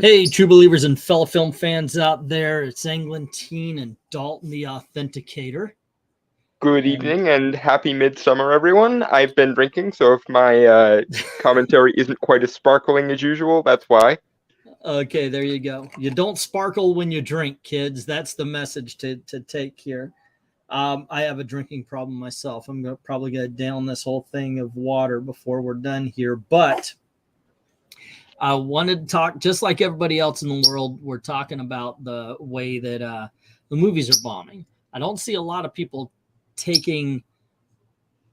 Hey, true believers and fellow film fans out there, it's Englentine and Dalton the Authenticator. Good evening and happy midsummer, everyone. I've been drinking, so if my commentary isn't quite as sparkling as usual, that's why. Okay, there you go. You don't sparkle when you drink, kids. That's the message to take here. I have a drinking problem myself. I'm probably going to down this whole thing of water before we're done here, but I wanted to talk, just like everybody else in the world, we're talking about the way that the movies are bombing. I don't see a lot of people taking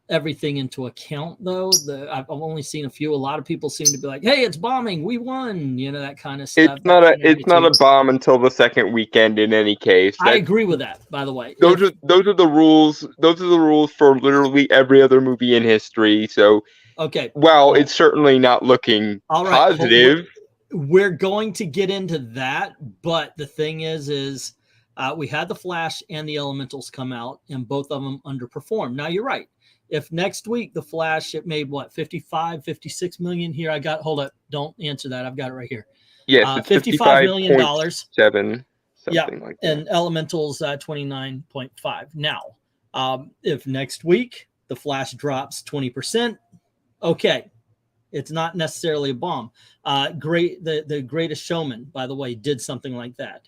everything into account, though. I've only seen a few. A lot of people seem to be like, "Hey, it's bombing, we won," you know, that kind of stuff. It's not a bomb until the second weekend. In any case, I agree with that. By the way, those are the rules. Those are the rules for literally every other movie in history. So, okay, well, it's certainly not looking positive. We're going to get into that, but the thing is we had the Flash and the Elementals come out, and both of them underperformed. Now, you're right. If next week the Flash, it made what, 55, 56 million here? Hold up. Don't answer that. I've got it right here. Yes, it's $55 million. Something like that. And Elementals 29.5. Now, if next week the Flash drops 20%, okay. It's not necessarily a bomb. The Greatest Showman, by the way, did something like that.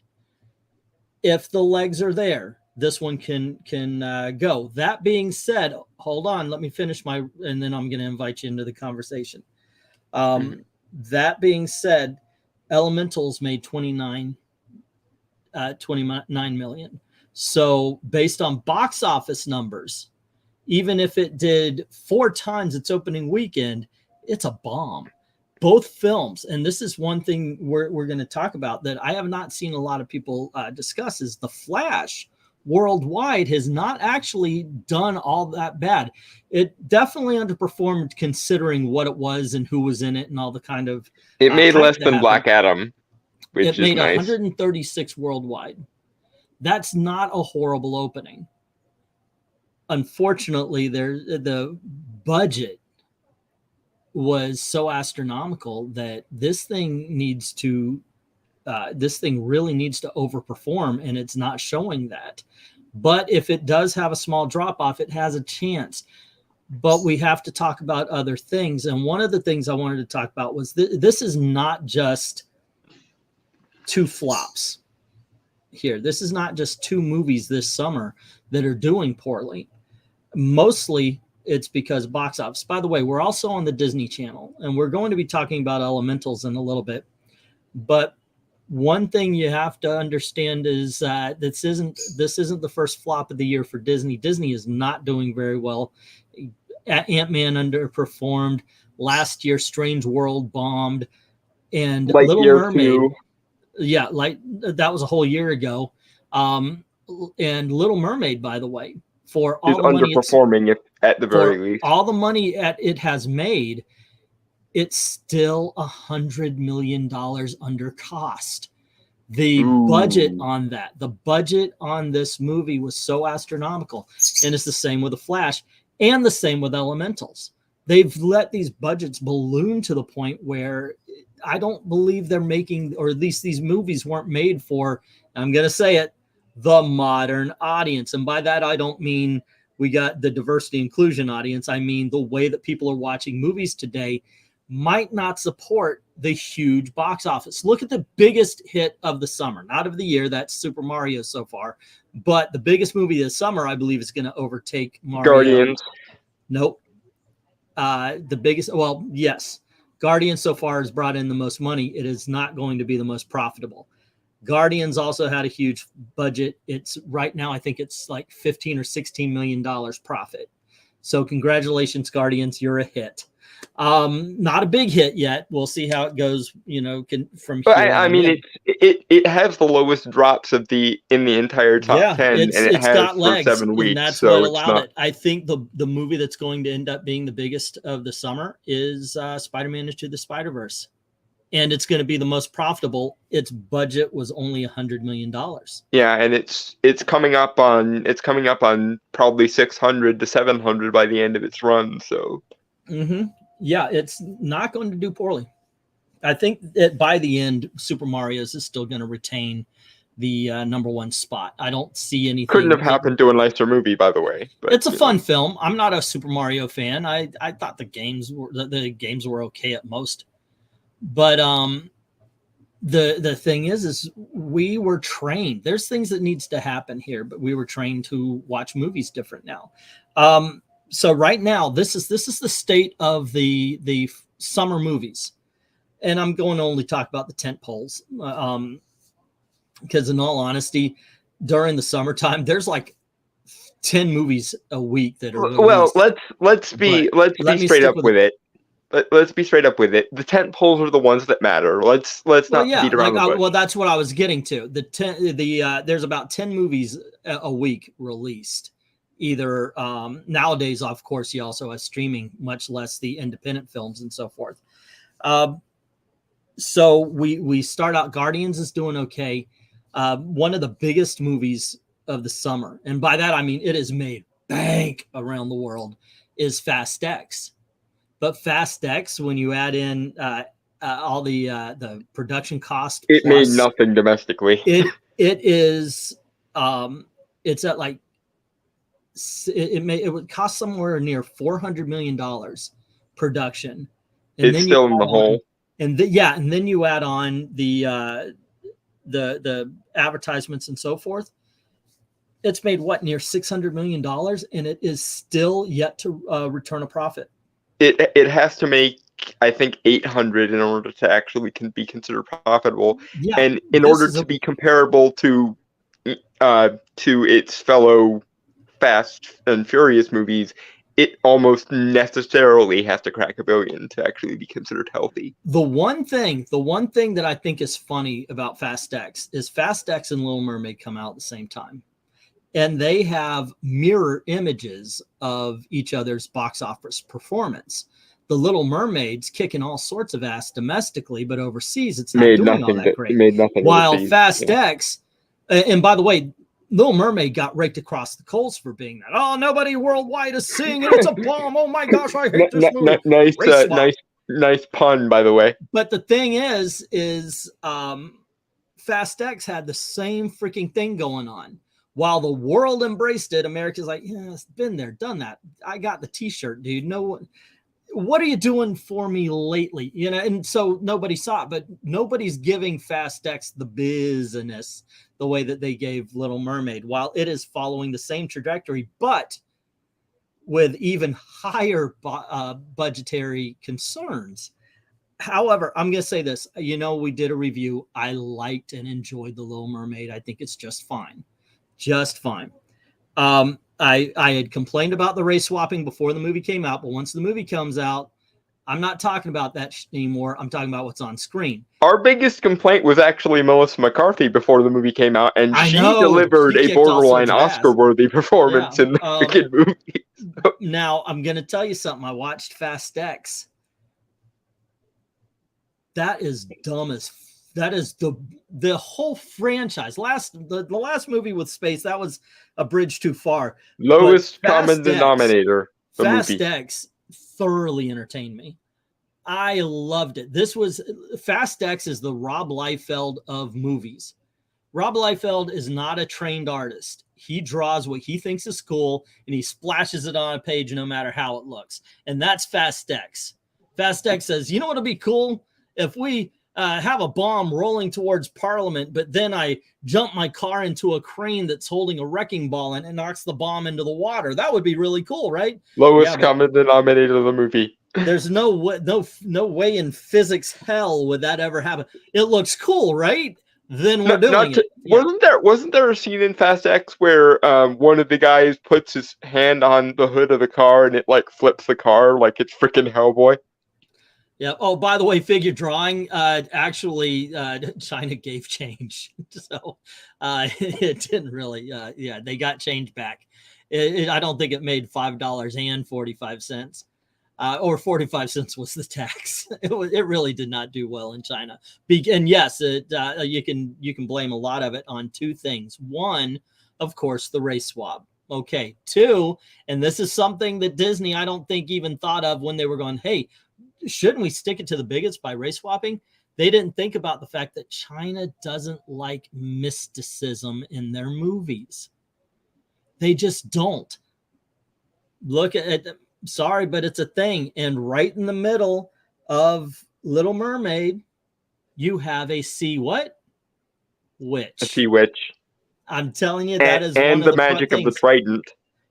If the legs are there, this one can go. That being said, hold on, let me finish and then I'm going to invite you into the conversation. That being said, Elementals made 29 million. So based on box office numbers, even if it did 4 times its opening weekend, it's a bomb. Both films, and this is one thing we're going to talk about that I have not seen a lot of people discuss, is the Flash worldwide has not actually done all that bad. It definitely underperformed considering what it was and who was in it and all the kind of... It made less than Black Adam, which is nice. It made 136 worldwide. That's not a horrible opening. Unfortunately, the budget was so astronomical that this thing really needs to overperform, and it's not showing that. But if it does have a small drop off, it has a chance. But we have to talk about other things, and one of the things I wanted to talk about was this is not just 2 flops here. This is not just 2 movies this summer that are doing poorly. Mostly it's because box office. By the way, we're also on the Disney Channel, and we're going to be talking about Elementals in a little bit. But one thing you have to understand is this isn't the first flop of the year for Disney. Disney is not doing very well. Ant-Man underperformed. Last year, Strange World bombed. And Little Mermaid. Yeah, that was a whole year ago. And Little Mermaid, by the way, for all the money underperforming at the very least. All the money it has made, it's still $100 million under cost. The budget on this movie was so astronomical. And it's the same with The Flash and the same with Elementals. They've let these budgets balloon to the point where I don't believe they're making, or at least these movies weren't made for, I'm going to say it, the modern audience. And by that, I don't mean we got the diversity inclusion audience. I mean, the way that people are watching movies today might not support the huge box office. Look at the biggest hit of the summer, not of the year. That's Super Mario so far. But the biggest movie this summer, I believe, is going to overtake Mario. Guardians. Nope. The biggest, well, yes. Guardians so far has brought in the most money. It is not going to be the most profitable. Guardians also had a huge budget. It's right now, I think it's like $15 or $16 million profit. So congratulations, Guardians, you're a hit. Not a big hit yet. We'll see how it goes, from here. I mean, it has the lowest drops in the entire top 10, and it has got legs, for 7 weeks. And that's what allowed it. I think the movie that's going to end up being the biggest of the summer is Spider-Man Into the Spider-Verse. And it's going to be the most profitable. Its budget was only $100 million. Yeah, and it's coming up on probably 600 to 700 by the end of its run. So, yeah, it's not going to do poorly. I think that by the end, Super Mario's is still going to retain the #1 spot. I don't see anything. Couldn't have happened to a nicer movie, by the way. But, it's a fun film. I'm not a Super Mario fan. I thought the games were okay at most. But the thing is we were trained. There's things that needs to happen here, but we were trained to watch movies different now. So right now, this is the state of the summer movies. And I'm going to only talk about the tent poles, because in all honesty, during the summertime, there's like 10 movies a week that are released. Well, let's be straight up with it. Let's be straight up with it. The tent poles are the ones that matter. Let's not beat around the bush. Well, that's what I was getting to. There's about 10 movies a week released. Either nowadays, of course, you also have streaming, much less the independent films and so forth. So we start out. Guardians is doing okay. One of the biggest movies of the summer, and by that I mean it has made bank around the world, is Fast X. But Fast X, when you add in all the production cost, it made nothing domestically. It is it's at like it would cost somewhere near $400 million production. And it's still in the hole. And then you add on the advertisements and so forth. It's made what, near $600 million, and it is still yet to return a profit. It has to make, I think, 800 in order to actually be considered profitable, and in order to be comparable to its fellow Fast and Furious movies, it almost necessarily has to crack $1 billion to actually be considered healthy. The one thing that I think is funny about Fast X is Fast X and Little Mermaid come out at the same time, and they have mirror images of each other's box office performance. The Little Mermaid's kicking all sorts of ass domestically, but overseas it's not doing all that great. Made nothing. While overseas, Fast X, and by the way, Little Mermaid got raked across the coals for being that. Oh, nobody worldwide is seeing it. It's a bomb. Oh my gosh, I hate this movie. Nice pun, by the way. But the thing is Fast X had the same freaking thing going on. While the world embraced it, America's like, yeah, it's been there, done that. I got the T-shirt, dude. No, what are you doing for me lately? You know, and so nobody saw it, but nobody's giving Fast X the business the way that they gave Little Mermaid, while it is following the same trajectory, but with even higher budgetary concerns. However, I'm going to say this. You know, we did a review. I liked and enjoyed The Little Mermaid. I think it's just fine. Just fine. I had complained about the race swapping before the movie came out, but once the movie comes out, I'm not talking about that anymore. I'm talking about what's on screen. Our biggest complaint was actually Melissa McCarthy before the movie came out, and she delivered a borderline Oscar-worthy performance in the freaking movie. Now, I'm going to tell you something. I watched Fast X. That is dumb as that is the whole franchise. The last movie with space, that was a bridge too far. Lowest common denominator. Fast X thoroughly entertained me. I loved it. Fast X is the Rob Liefeld of movies. Rob Liefeld is not a trained artist. He draws what he thinks is cool and he splashes it on a page no matter how it looks. And that's Fast X. Fast X says, you know what'll be cool? If we have a bomb rolling towards Parliament, but then I jump my car into a crane that's holding a wrecking ball and it knocks the bomb into the water. That would be really cool, right? Lowest common denominator of the movie. There's no way in physics hell would that ever happen. It looks cool, right? Then we're doing it. Wasn't there a scene in Fast X where one of the guys puts his hand on the hood of the car and it like flips the car like it's freaking Hellboy? Yeah. Oh, by the way, figure drawing, actually, China gave change. So it didn't really, they got change back. I don't think it made $5.45, or 45 cents was the tax. It really did not do well in China. And yes, you can blame a lot of it on two things. One, of course, the race swap. Okay. Two, and this is something that Disney, I don't think even thought of when they were going, hey, shouldn't we stick it to the bigots by race swapping? They didn't think about the fact that China doesn't like mysticism in their movies. They just don't. Look at it. Sorry, but it's a thing. And right in the middle of Little Mermaid, you have a sea what? Witch. A sea witch. I'm telling you, that is and one of the magic of the trident.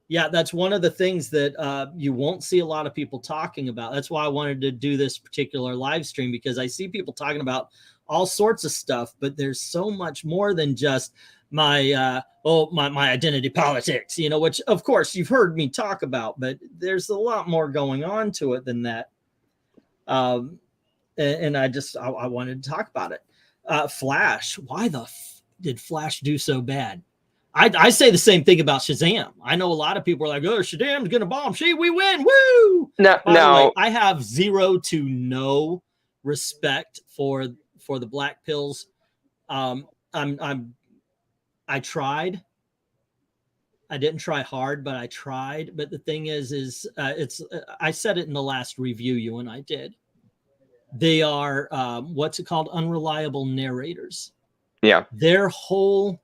Yeah, that's one of the things that you won't see a lot of people talking about. That's why I wanted to do this particular live stream, because I see people talking about all sorts of stuff, but there's so much more than just my identity politics, you know, which of course you've heard me talk about, but there's a lot more going on to it than that. And I wanted to talk about it. Flash, why the did Flash do so bad? I say the same thing about Shazam. I know a lot of people are like, oh, Shazam's gonna bomb. We win. Woo! Now I have zero to no respect for the black pills. I tried. I didn't try hard, but I tried. But the thing is I said it in the last review you and I did. They are what's it called? Unreliable narrators. Yeah. Their whole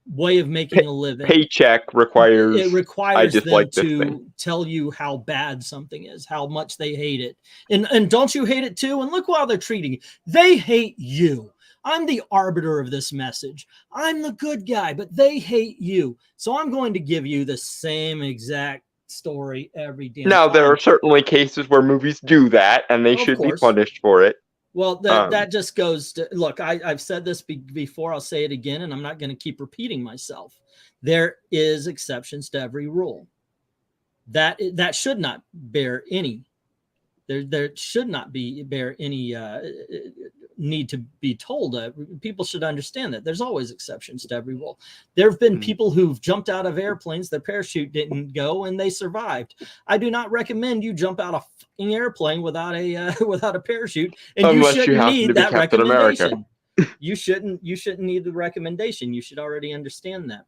way of making a living, paycheck requires them to tell you how bad something is, how much they hate it, and don't you hate it too? And look how they're treating you. They hate you. I'm the arbiter of this message. I'm the good guy, but they hate you. So I'm going to give you the same exact story every damn now time. There are certainly cases where movies do that, and they should be punished for it. Well, that just goes to, look, I've said this before, I'll say it again, and I'm not going to keep repeating myself. There is exceptions to every rule. That should not bear any, there should not bear any need to be told. People should understand that there's always exceptions to every rule. There have been people who've jumped out of airplanes, their parachute didn't go, and they survived. I do not recommend you jump out of an airplane without a parachute, and unless you shouldn't need that recommendation. America. You shouldn't need the recommendation. You should already understand that.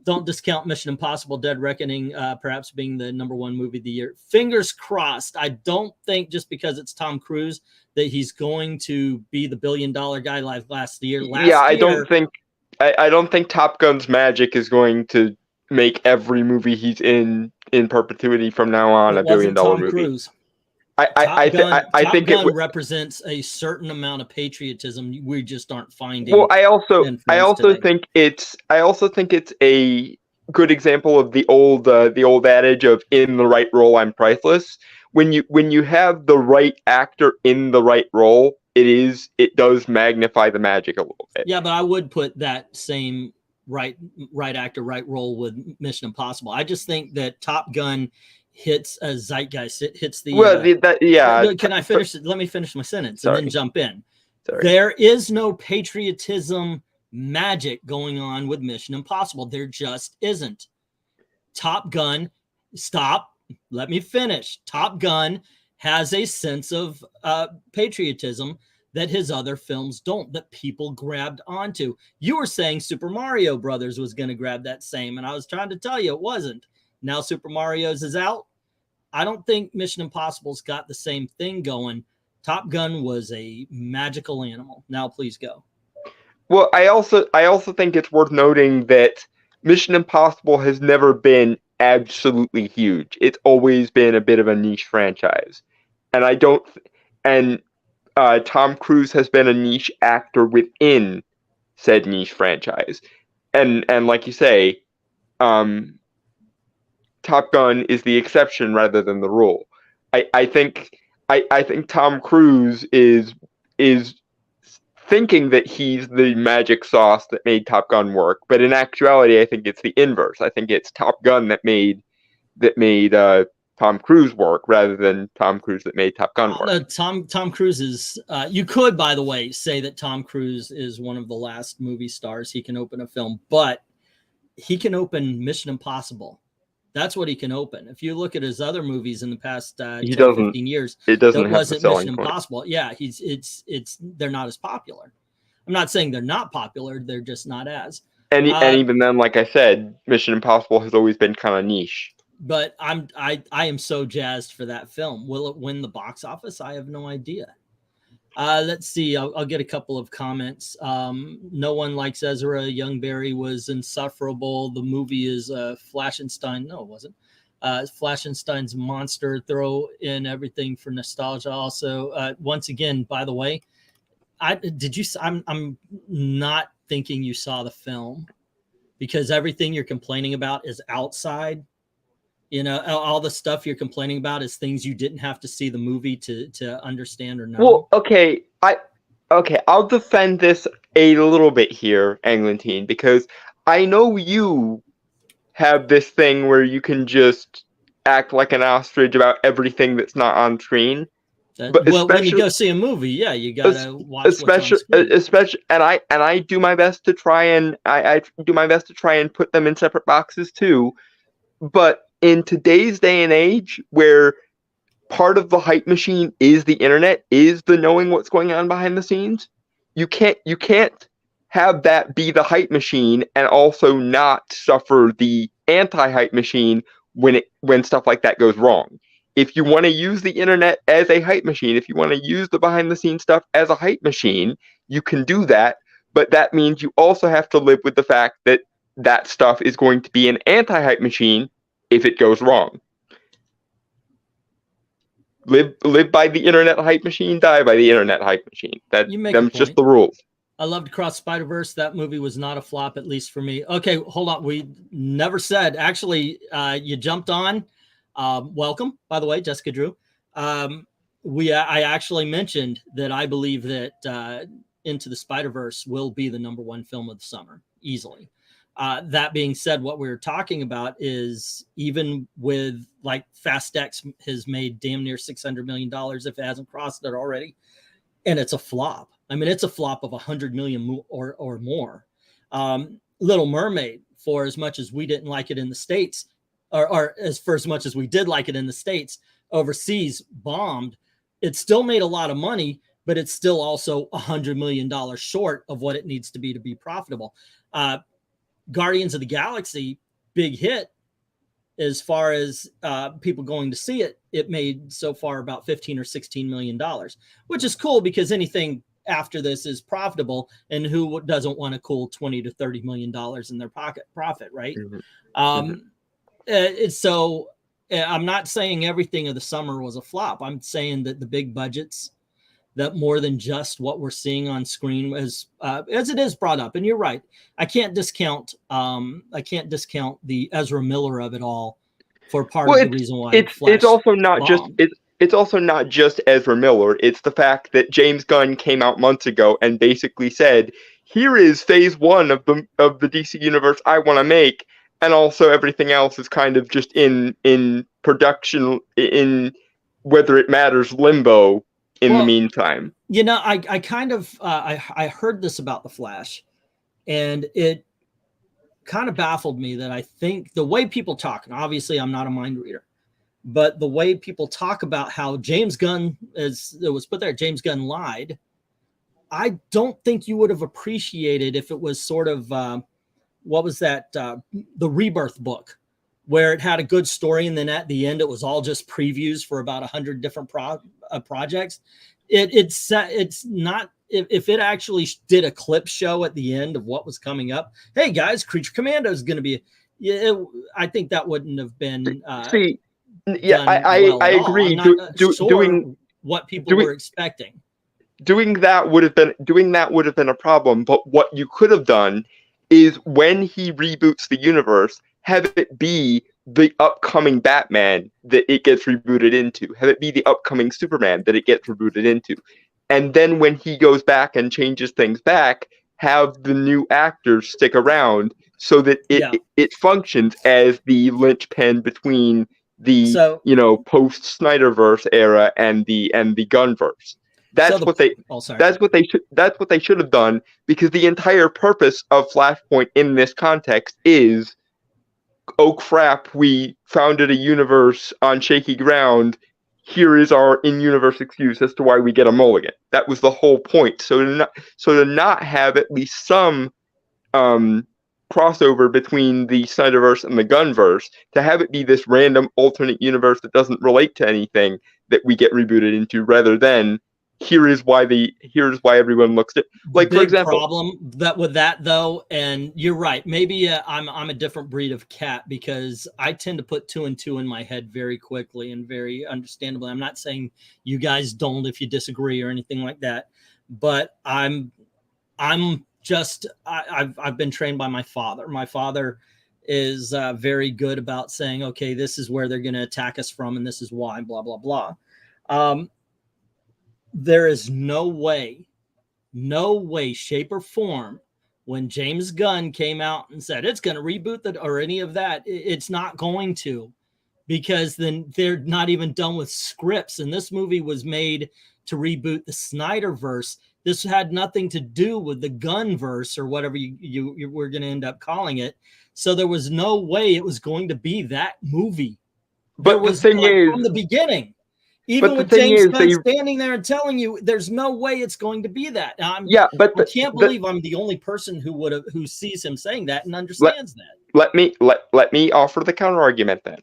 Don't discount Mission Impossible Dead Reckoning perhaps being the #1 movie of the year. Fingers crossed. I don't think just because it's Tom Cruise that he's going to be the $1 billion guy like last year. I don't think Top Gun's magic is going to make every movie he's in perpetuity from now on a $1 billion movie. Cruise. I think Top Gun represents a certain amount of patriotism we just aren't finding. Well, I also think it's a good example of the old adage of in the right role I'm priceless. When you have the right actor in the right role, it does magnify the magic a little bit. Yeah, but I would put that same right actor, right role with Mission Impossible. I just think that Top Gun hits a zeitgeist. It hits the Can I finish it? Let me finish my sentence and then jump in. Sorry. There is no patriotism magic going on with Mission Impossible. There just isn't. Top Gun, stop. Let me finish. Top Gun has a sense of patriotism that his other films don't, that people grabbed onto. You were saying Super Mario Brothers was going to grab that same, and I was trying to tell you it wasn't. Now Super Mario's is out. I don't think Mission Impossible's got the same thing going. Top Gun was a magical animal. Now please go. Well, I also think it's worth noting that Mission Impossible has never been absolutely huge. It's always been a bit of a niche franchise. And Tom Cruise has been a niche actor within said niche franchise. And like you say, Top Gun is the exception rather than the rule. I think Tom Cruise is thinking that he's the magic sauce that made Top Gun work, but in actuality, I think it's the inverse. I think it's Top Gun that made Tom Cruise work rather than Tom Cruise that made Top Gun work. Tom Cruise is. You could, by the way, say that Tom Cruise is one of the last movie stars. He can open a film, but he can open Mission Impossible. That's what he can open. If you look at his other movies in the past 10, 15 years, it doesn't that have wasn't Mission Impossible. Yeah, they're not as popular. I'm not saying they're not popular. They're just not as. And even then, like I said, Mission Impossible has always been kind of niche. but I am so jazzed for that film. Will it win the box office? I have no idea. Let's see. I'll get a couple of comments. No one likes Ezra. Young Barry was insufferable. The movie is Flashenstein. No, it wasn't. Flashenstein's monster. Throw in everything for nostalgia. Also, once again, by the way, I'm not thinking you saw the film, because everything you're complaining about is outside. You know, all the stuff you're complaining about is things you didn't have to see the movie to understand or know. Well, okay, I'll defend this a little bit here, Eglantine, because I know you have this thing where you can just act like an ostrich about everything that's not on screen. But well, when you go see a movie, yeah, you gotta watch especially, and I do my best to try and I do my best to try and put them in separate boxes too. But in today's day and age, where part of the hype machine is the internet, is the knowing what's going on behind the scenes, you can't have that be the hype machine and also not suffer the anti-hype machine when stuff like that goes wrong. If you want to use the internet as a hype machine, if you want to use the behind the scenes stuff as a hype machine, you can do that. But that means you also have to live with the fact that that stuff is going to be an anti-hype machine if it goes wrong. Live by the internet hype machine, die by the internet hype machine. That's just the rules. I loved Across Spider-Verse. That movie was not a flop, at least for me. Okay, hold on. We never said. Actually, you jumped on. Welcome, by the way, Jessica Drew. I actually mentioned that I believe that Into the Spider-Verse will be the #1 film of the summer, easily. That being said, what we're talking about is, even with like Fast X has made damn near $600 million if it hasn't crossed it already, and it's a flop. I mean, it's a flop of 100 million or more. Little Mermaid, for as much as we didn't like it in the States, or for as much as we did like it in the States, overseas bombed. It still made a lot of money, but it's still also $100 million short of what it needs to be profitable. Guardians of the Galaxy, big hit as far as people going to see it. It made so far about $15 or $16 million, which is cool, because anything after this is profitable, and who doesn't want a cool $20 to $30 million in their pocket profit, right? So I'm not saying everything of the summer was a flop. I'm saying that the big budgets, that more than just what we're seeing on screen, as it is brought up. And you're right. I can't discount the Ezra Miller of it all for part of the reason why it's also not just it's also not just Ezra Miller. It's the fact that James Gunn came out months ago and basically said, here is phase 1 of the DC universe I want to make, and also everything else is kind of just in production, in whether it matters limbo in the meantime. You know, I kind of I heard this about The Flash, and it kind of baffled me that I think the way people talk, and obviously I'm not a mind reader, but the way people talk about how James Gunn, as it was put there, James Gunn lied. I don't think you would have appreciated if it was sort of what was that, the Rebirth book, where it had a good story, and then at the end it was all just previews for about 100 different projects. It's not, if it actually did a clip show at the end of what was coming up, hey guys, Creature Commando is going to be, I think that wouldn't have been I agree. Doing what people were expecting. Doing that would have been a problem. But what you could have done is, when he reboots the universe, have it be the upcoming Batman that it gets rebooted into. Have it be the upcoming Superman that it gets rebooted into. And then when he goes back and changes things back, have the new actors stick around so that it functions as the linchpin between the post Snyderverse era and the Gunverse. That's what they should have done, because the entire purpose of Flashpoint in this context is, oh crap, we founded a universe on shaky ground. Here is our in-universe excuse as to why we get a mulligan. That was the whole point. So to not have at least some crossover between the Snyderverse and the Gunverse, to have it be this random alternate universe that doesn't relate to anything that we get rebooted into, rather than here's why everyone looks at, like, big for example, problem with that though, and you're right, maybe I'm a different breed of cat, because I tend to put 2 and 2 in my head very quickly and very understandably. I'm not saying you guys don't if you disagree or anything like that, but I've been trained by my father. My father is very good about saying, okay, this is where they're going to attack us from, and this is why, blah blah blah. There is no way, shape, or form, when James Gunn came out and said it's going to reboot that or any of that, it's not going to, because then they're not even done with scripts. And this movie was made to reboot the Snyderverse. This had nothing to do with the Gunverse or whatever you were going to end up calling it. So there was no way it was going to be that movie. But the thing is, from the beginning. Even with James Gunn standing there and telling you, there's no way it's going to be that. I can't believe I'm the only person who sees him saying that and understands that. Let me offer the counter argument then.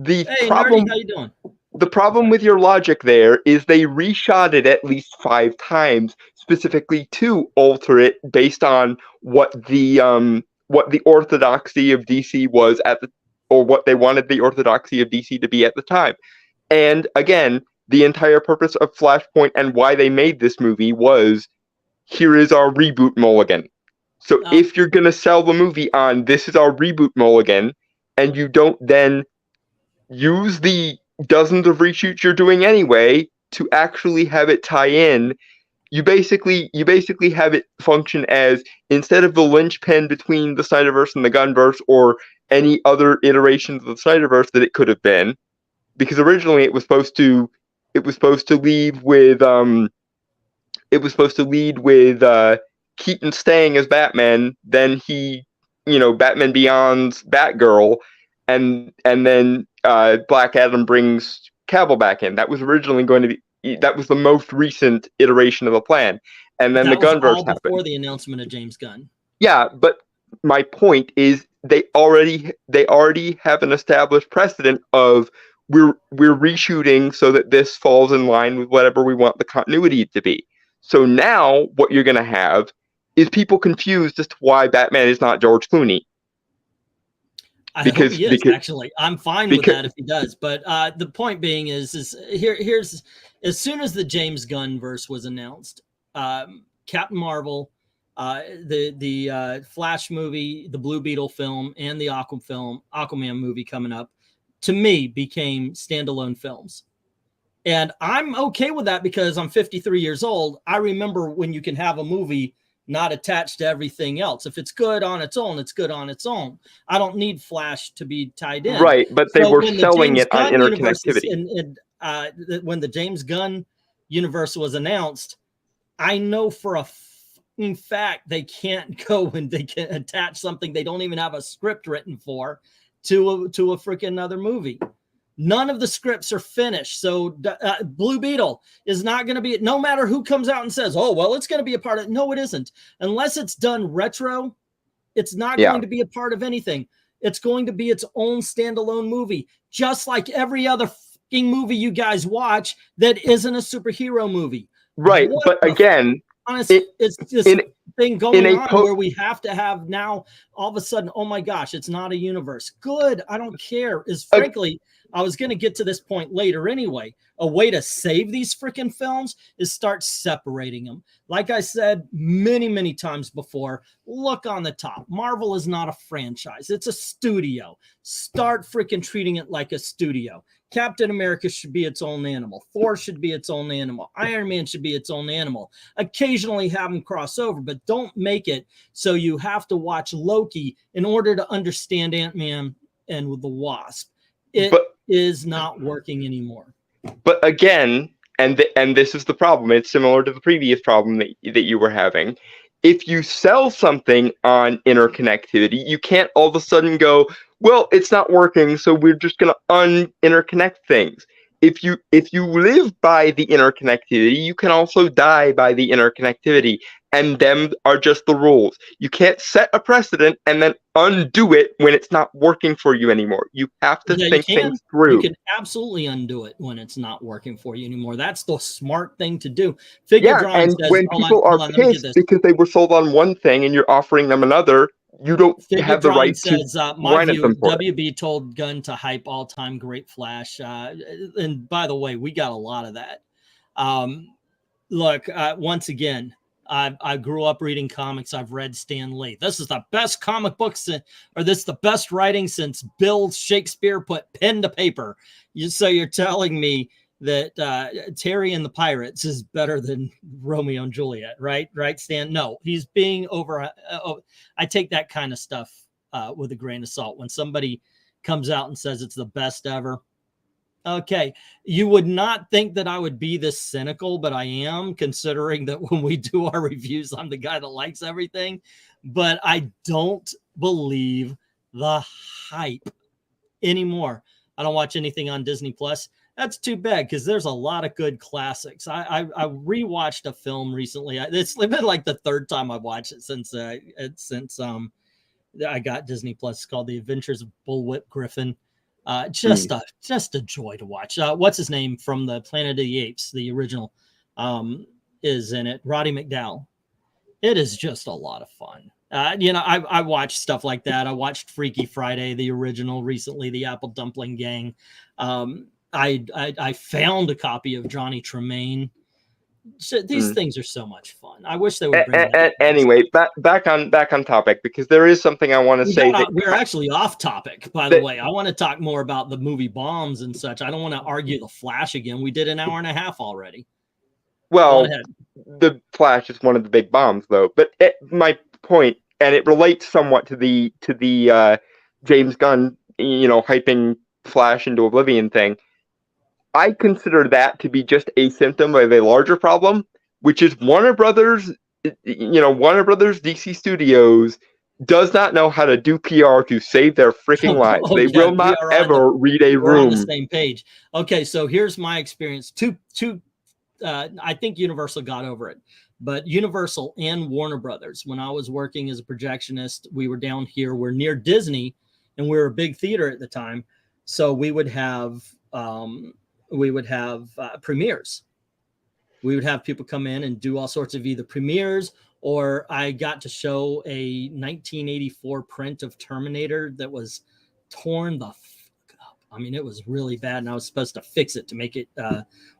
Hey, Nerdy, how you doing? The problem with your logic there is they reshot it at least 5 times, specifically to alter it based on what the orthodoxy of DC was or what they wanted the orthodoxy of DC to be at the time. And again, the entire purpose of Flashpoint and why they made this movie was, here is our reboot mulligan. So if you're going to sell the movie on this is our reboot mulligan, and you don't then use the dozens of reshoots you're doing anyway to actually have it tie in, you basically have it function as, instead of the linchpin between the Snyderverse and the Gunverse or any other iterations of the Snyderverse that it could have been, because originally it was supposed to lead with Keaton staying as Batman, then Batman Beyond's Batgirl, and then Black Adam brings Cavill back in. That was originally going to be, that was the most recent iteration of the plan, and then the Gunverse happened before the announcement of James Gunn. Yeah, but my point is they already have an established precedent of, we're reshooting so that this falls in line with whatever we want the continuity to be. So now what you're going to have is people confused as to why Batman is not George Clooney. Because he is, actually. I'm fine with that if he does. But the point being is here's, as soon as the James Gunn verse was announced, Captain Marvel, the Flash movie, the Blue Beetle film, and the Aquaman movie coming up, to me, became standalone films. And I'm okay with that because I'm 53 years old. I remember when you can have a movie not attached to everything else. If it's good on its own, it's good on its own. I don't need Flash to be tied in. Right, but they were selling it on interconnectivity. When the James Gunn universe was announced, I know for a fact they can't go and they can attach something they don't even have a script written for to a freaking other movie. None of the scripts are finished. So Blue Beetle is not going to be, no matter who comes out and says, oh, well, it's going to be a part of it. No, it isn't. Unless it's done retro, it's not going to be a part of anything. It's going to be its own standalone movie, just like every other fucking movie you guys watch that isn't a superhero movie. Right. But again, honestly, it's this thing going on where we have to have now all of a sudden, oh my gosh, it's not a universe. Good. I don't care. Is frankly, I was going to get to this point later anyway. A way to save these freaking films is start separating them. Like I said many, many times before, look on the top. Marvel is not a franchise. It's a studio. Start freaking treating it like a studio. Captain America should be its own animal. Thor should be its own animal. Iron Man should be its own animal. Occasionally have them cross over, but don't make it so you have to watch Loki in order to understand Ant-Man and the Wasp. It is not working anymore. But again, and this is the problem. It's similar to the previous problem that you were having. If you sell something on interconnectivity, you can't all of a sudden go, well, it's not working, so we're just going to un-interconnect things. if you live by the interconnectivity, you can also die by the interconnectivity, and them are just the rules. You can't set a precedent and then undo it when it's not working for you anymore. You have to think things through. You can absolutely undo it when it's not working for you anymore. That's the smart thing to do. Figure drawing and says, when people are pissed because they were sold on one thing and you're offering them another, you don't have the right says, to my view, WB told Gunn to hype all-time great Flash. And by the way, we got a lot of that. Look, once again, I grew up reading comics. I've read Stan Lee. This is the best comic books, or this is the best writing since Bill Shakespeare put pen to paper. So you're telling me that Terry and the Pirates is better than Romeo and Juliet, right? Right, Stan? No, he's being over. I take that kind of stuff with a grain of salt. When somebody comes out and says it's the best ever, okay, you would not think that I would be this cynical, but I am, considering that when we do our reviews, I'm the guy that likes everything. But I don't believe the hype anymore. I don't watch anything on Disney Plus. That's too bad, because there's a lot of good classics. I rewatched a film recently. It's been like the third time I've watched it since I got Disney Plus. It's called The Adventures of Bullwhip Griffin. Just a joy to watch. What's his name from the Planet of the Apes, the original, is in it. Roddy McDowall. It is just a lot of fun. I watched stuff like that. I watched Freaky Friday, the original, recently, the Apple Dumpling Gang. I found a copy of Johnny Tremaine. These things are so much fun. I wish they would bring that. Anyway, back on topic, because there is something I want to say. We're actually off topic, by the way. I want to talk more about the movie Bombs and such. I don't want to argue the Flash again. We did an hour and a half already. Well, the Flash is one of the big bombs, though. But my point, and it relates somewhat to the James Gunn, hyping Flash into oblivion thing. I consider that to be just a symptom of a larger problem, which is Warner Brothers, DC Studios does not know how to do PR to save their freaking lives. They will not ever read a room. We're on the same page. Okay, so here's my experience. I think Universal got over it, but Universal and Warner Brothers, when I was working as a projectionist, we were down here. We're near Disney, and we were a big theater at the time. So we would have premieres. We would have people come in and do all sorts of either premieres, or I got to show a 1984 print of Terminator that was torn the fuck up. I mean, it was really bad, and I was supposed to fix it to make it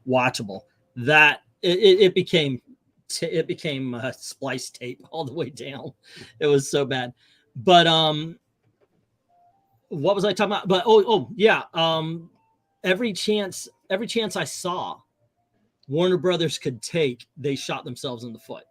watchable. That it became splice tape all the way down. It was so bad. But what was I talking about? But every chance I saw Warner Brothers could take, they shot themselves in the foot.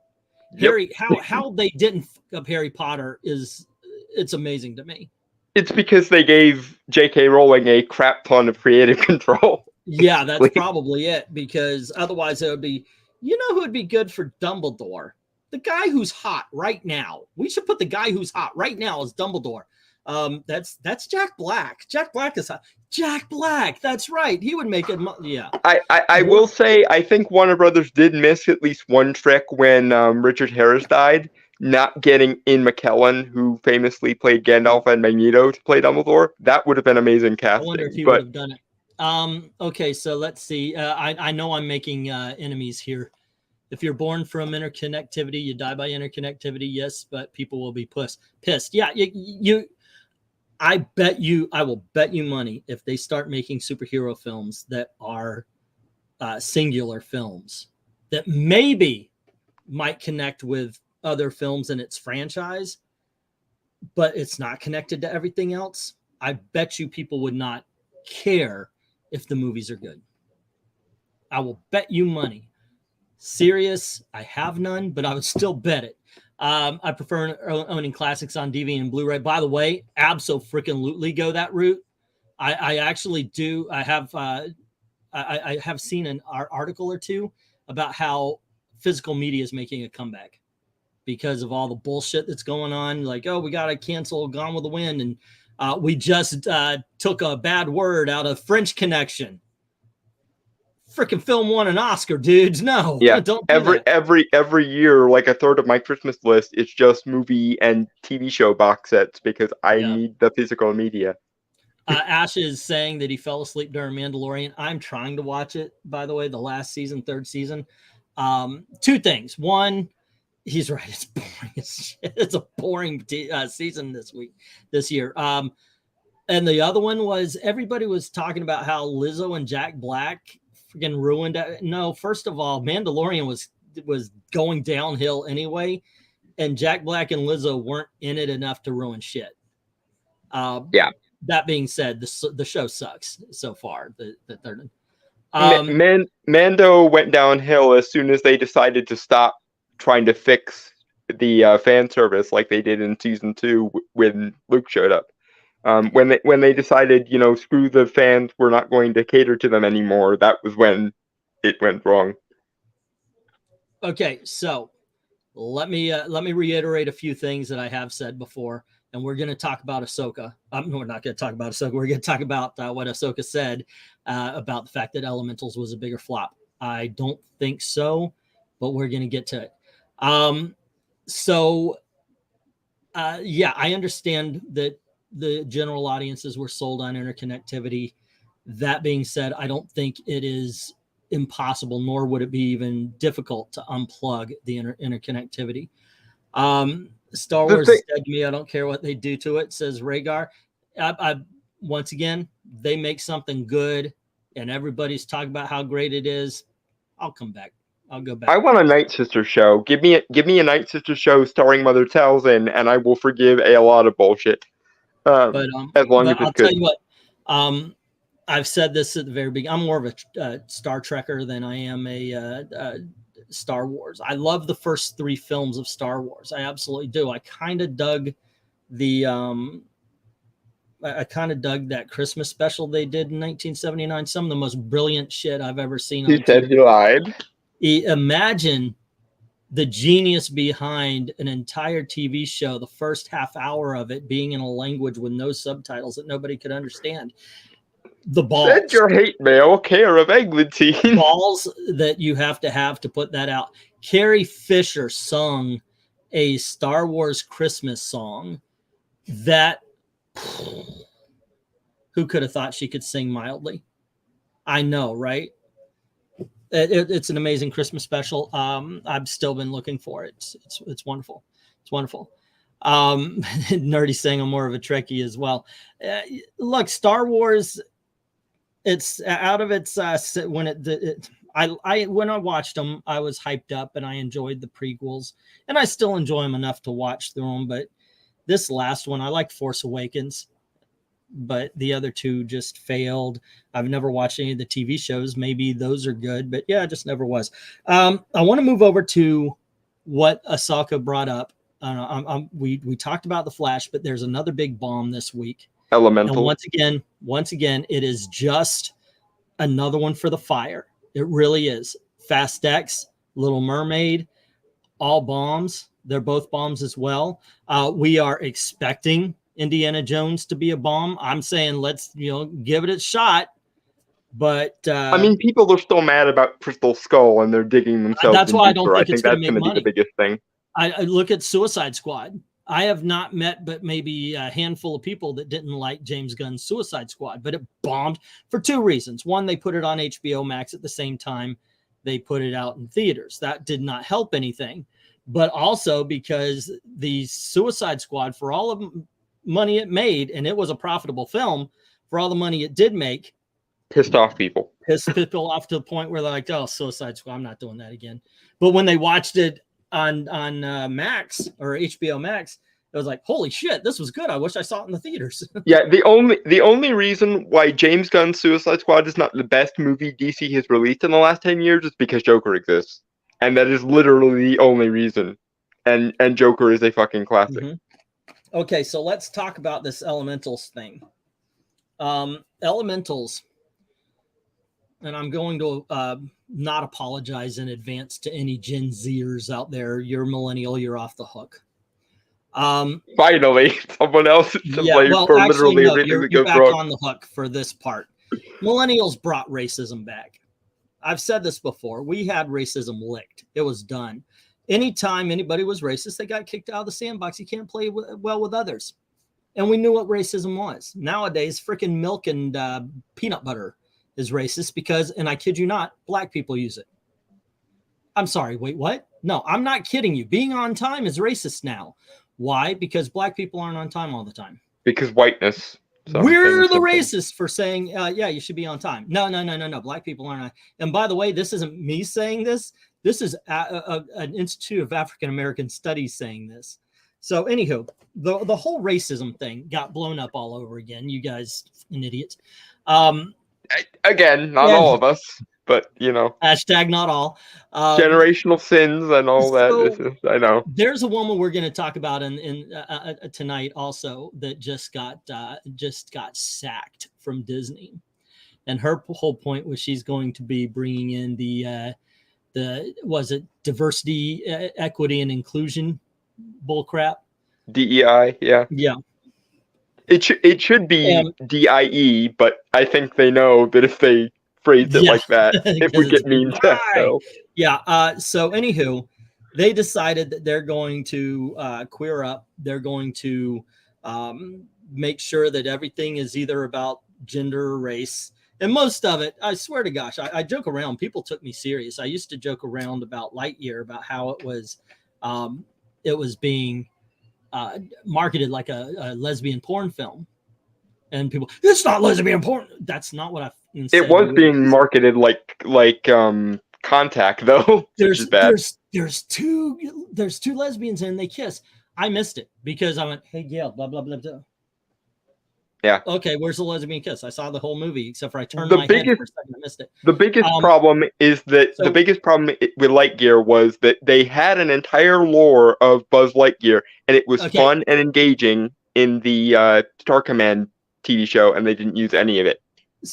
Yep. How they didn't fuck up Harry Potter it's amazing to me. It's because they gave J.K. Rowling a crap ton of creative control. Yeah, that's probably it, because otherwise it would be, who would be good for Dumbledore? The guy who's hot right now. We should put the guy who's hot right now as Dumbledore. That's Jack Black. Jack Black is hot. Jack Black, that's right. He would make it. Yeah. I will say, I think Warner Brothers did miss at least one trick when Richard Harris died, not getting Ian McKellen, who famously played Gandalf and Magneto, to play Dumbledore. That would have been amazing casting. I wonder if he would have done it. Okay, so let's see. I know I'm making enemies here. If you're born from interconnectivity, you die by interconnectivity. Yes, but people will be pissed. Yeah, I will bet you money if they start making superhero films that are singular films that maybe might connect with other films in its franchise, but it's not connected to everything else. I bet you people would not care if the movies are good. I will bet you money. Serious, I have none, but I would still bet it. I prefer owning classics on DVD and Blu-ray. By the way, abso-freaking-lutely go that route. I actually do. I have seen an article or two about how physical media is making a comeback because of all the bullshit that's going on. Like, oh, we got to cancel Gone with the Wind, and we just took a bad word out of French Connection. freaking film won an Oscar, dudes. No, Yeah, don't do that. every year, like a third of my Christmas list, it's just movie and TV show box sets because I need the physical media. Ash is saying that he fell asleep during Mandalorian. I'm trying to watch it, by the way, the last season, third season. Two things. One, he's right. It's boring as shit. It's a boring season this year. And the other one was everybody was talking about how Lizzo and Jack Black freaking ruined it. No, first of all, Mandalorian was going downhill anyway, and Jack Black and Lizzo weren't in it enough to ruin shit. That being said, the show sucks so far. Mando went downhill as soon as they decided to stop trying to fix the fan service like they did in season 2 when Luke showed up. When they decided, you know, screw the fans, we're not going to cater to them anymore. That was when it went wrong. Okay, so let me reiterate a few things that I have said before, and we're going to talk about Ahsoka. We're not going to talk about Ahsoka. We're going to talk about what Ahsoka said about the fact that Elementals was a bigger flop. I don't think so, but we're going to get to it. I understand that the general audiences were sold on interconnectivity. That being said, I don't think it is impossible, nor would it be even difficult to unplug the interconnectivity. Star Wars is dead to me. I don't care what they do to it, says Rhaegar. Once again, they make something good and everybody's talking about how great it is. I'll come back. I'll go back. I want a Night Sister show. Give me a Night Sister show starring Mother Talzin, and I will forgive a lot of bullshit. As long as it's I'll good. tell you what. I've said this at the very beginning. I'm more of a Star Trekker than I am a Star Wars. I love the first 3 films of Star Wars. I absolutely do. I kind of dug that Christmas special they did in 1979. Some of the most brilliant shit I've ever seen. He said he lied. Imagine the genius behind an entire TV show, the first half hour of it being in a language with no subtitles that nobody could understand. The balls. Send your hate mail, care of Eglantine. Balls that you have to put that out. Carrie Fisher sung a Star Wars Christmas song that who could have thought she could sing mildly? I know, right? It's an amazing Christmas special. I've still been looking for it. It's wonderful. It's wonderful. Nerdy saying I'm more of a Trekkie as well. Look, Star Wars. It's out of its when I watched them, I was hyped up and I enjoyed the prequels, and I still enjoy them enough to watch through them. But this last one, I like Force Awakens, but the other 2 just failed. I've never watched any of the TV shows. Maybe those are good, but yeah, I just never was. I want to move over to what Ahsoka brought up. We talked about the Flash, but there's another big bomb this week. Elemental. And once again, it is just another one for the fire. It really is. Fast X, Little Mermaid, all bombs. They're both bombs as well. We are expecting Indiana Jones to be a bomb. I'm saying let's give it a shot. But I mean, people are still mad about Crystal Skull and they're digging themselves. That's why I don't think it's going to be the biggest thing. I look at Suicide Squad. I have not met but maybe a handful of people that didn't like James Gunn's Suicide Squad, but it bombed for 2 reasons. One, they put it on HBO Max at the same time they put it out in theaters. That did not help anything, but also because the Suicide Squad, for all of the money it made, and it was a profitable film, for all the money it did make, pissed off people. Pissed people off to the point where they're like, oh, Suicide Squad, I'm not doing that again. But when they watched it on Max or HBO Max, it was like, holy shit, this was good. I wish I saw it in the theaters. Yeah, the only reason why James Gunn's Suicide Squad is not the best movie DC has released in the last 10 years is because Joker exists. And that is literally the only reason. And Joker is a fucking classic. Mm-hmm. Okay, so let's talk about this Elementals thing. Elementals, and I'm going to not apologize in advance to any Gen Zers out there. You're millennial, you're off the hook. Finally, someone else to blame for actually, literally no, everything that you're goes back wrong. on the hook for this part. Millennials brought racism back. I've said this before. We had racism licked. It was done. Anytime anybody was racist, they got kicked out of the sandbox. You can't play well with others. And we knew what racism was. Nowadays, freaking milk and peanut butter is racist because, and I kid you not, black people use it. I'm sorry, wait, what? No, I'm not kidding you. Being on time is racist now. Why? Because black people aren't on time all the time. Because whiteness. We're the racists for saying, yeah, you should be on time. No. Black people aren't. And by the way, this isn't me saying this. This is an Institute of African American Studies saying this. So anywho, the whole racism thing got blown up all over again. You guys, an idiot. Again, not all of us, but you know. Hashtag not all. Generational sins and all that. I know. There's a woman we're going to talk about in tonight also that just got sacked from Disney, and her whole point was she's going to be bringing in the diversity, equity, and inclusion bullcrap. DEI, yeah. It should be DIE, but I think they know that if they phrased it like that, it would get mean to. So. Yeah. So anywho, they decided that they're going to queer up. They're going to make sure that everything is either about gender or race. And most of it, I swear to gosh, I joke around. People took me serious. I used to joke around about Lightyear, about how it was being marketed like a lesbian porn film. And people, it's not lesbian porn. That's not what it was being marketed like Contact, though. There's two lesbians and they kiss. I missed it because I went, hey Gail, blah blah blah blah. Yeah. Okay, where's the lesbian kiss? I saw the whole movie except for I turned my head for a second. I missed it. The biggest problem is that the biggest problem with Lightyear was that they had an entire lore of Buzz Lightyear, and it was fun and engaging in the Star Command TV show, and they didn't use any of it.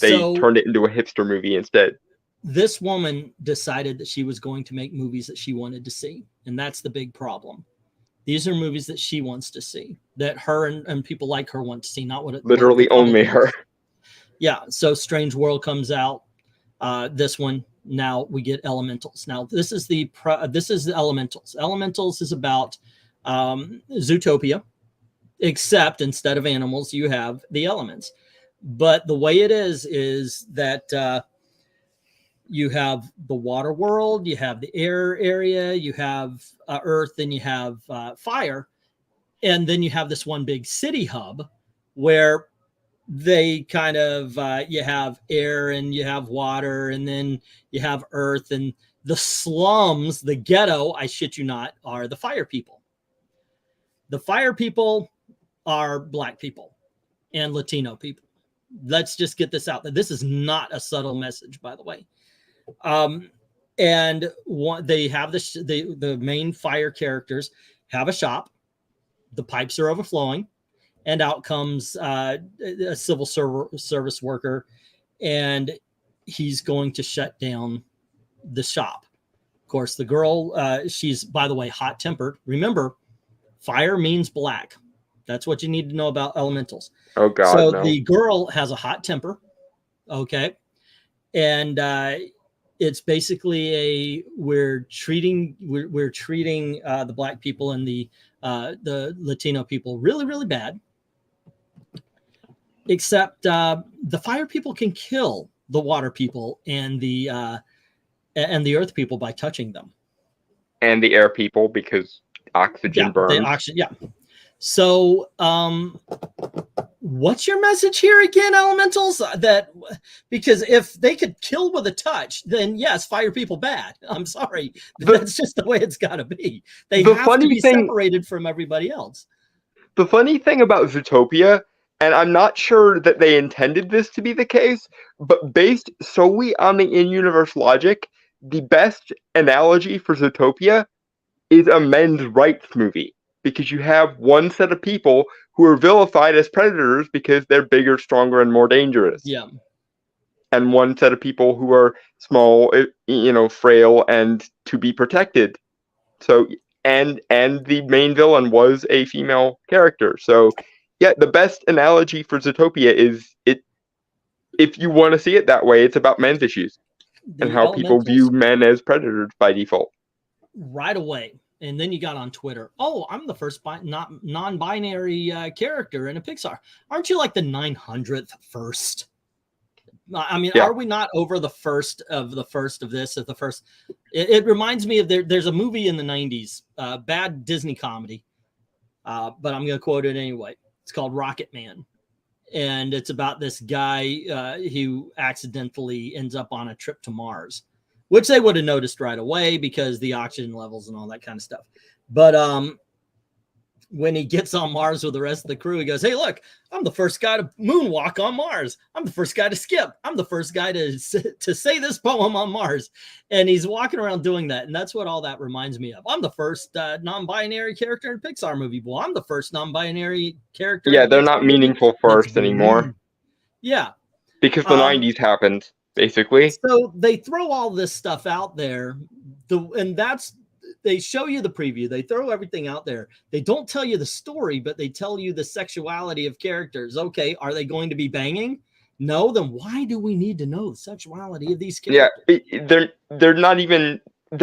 They turned it into a hipster movie instead. This woman decided that she was going to make movies that she wanted to see, and that's the big problem. These are movies that she wants to see, that her and people like her want to see, not what it literally only her. Yeah. So Strange World comes out. This one, now we get Elementals. Now this is the Elementals. Elementals is about Zootopia, except instead of animals, you have the elements. But the way it is that you have the water world, you have the air area, you have earth, and you have fire. And then you have this one big city hub where they kind of, you have air and you have water, and then you have earth, and the slums, the ghetto, I shit you not, are the fire people. The fire people are black people and Latino people. Let's just get this out there. This is not a subtle message, by the way. And they have the main fire characters have a shop. The pipes are overflowing, and out comes a civil service worker, and he's going to shut down the shop. Of course, the girl, she's, by the way, hot-tempered. Remember, fire means black. That's what you need to know about elementals. Oh God! So no. The girl has a hot temper. Okay, and it's basically we're treating the black people and the Latino people really, really bad. Except the fire people can kill the water people and the earth people by touching them. And the air people, because oxygen burns. Yeah. So, what's your message here again, elementals? Because if they could kill with a touch, then yes, fire people bad. I'm sorry. That's just the way it's got to be. They have to be separated from everybody else. The funny thing about Zootopia, and I'm not sure that they intended this to be the case, but based solely on the in-universe logic, the best analogy for Zootopia is a men's rights movie. Because you have one set of people who are vilified as predators because they're bigger, stronger, and more dangerous. Yeah. And one set of people who are small, frail, and to be protected. So, and the main villain was a female character. So, yeah, the best analogy for Zootopia is if you want to see it that way, it's about men's issues. and how people view men as predators by default. Right away. And then you got on Twitter, oh, I'm the first non-binary character in a Pixar. Aren't you like the 900th first? I mean, are we not over the first of this? Of the first, it reminds me of there's a movie in the 90s, bad Disney comedy, but I'm going to quote it anyway. It's called Rocket Man. And it's about this guy who accidentally ends up on a trip to Mars, which they would have noticed right away because the oxygen levels and all that kind of stuff. But when he gets on Mars with the rest of the crew, he goes, hey, look, I'm the first guy to moonwalk on Mars. I'm the first guy to skip. I'm the first guy to say this poem on Mars. And he's walking around doing that. And that's what all that reminds me of. I'm the first non-binary character in a Pixar movie. Well, I'm the first non-binary character. Yeah, they're not meaningful first anymore. Yeah. Because the 90s happened, basically. So they throw all this stuff out there. They show you the preview. They throw everything out there. They don't tell you the story, but they tell you the sexuality of characters. Okay, are they going to be banging? No, then why do we need to know the sexuality of these characters? Yeah, they're not even in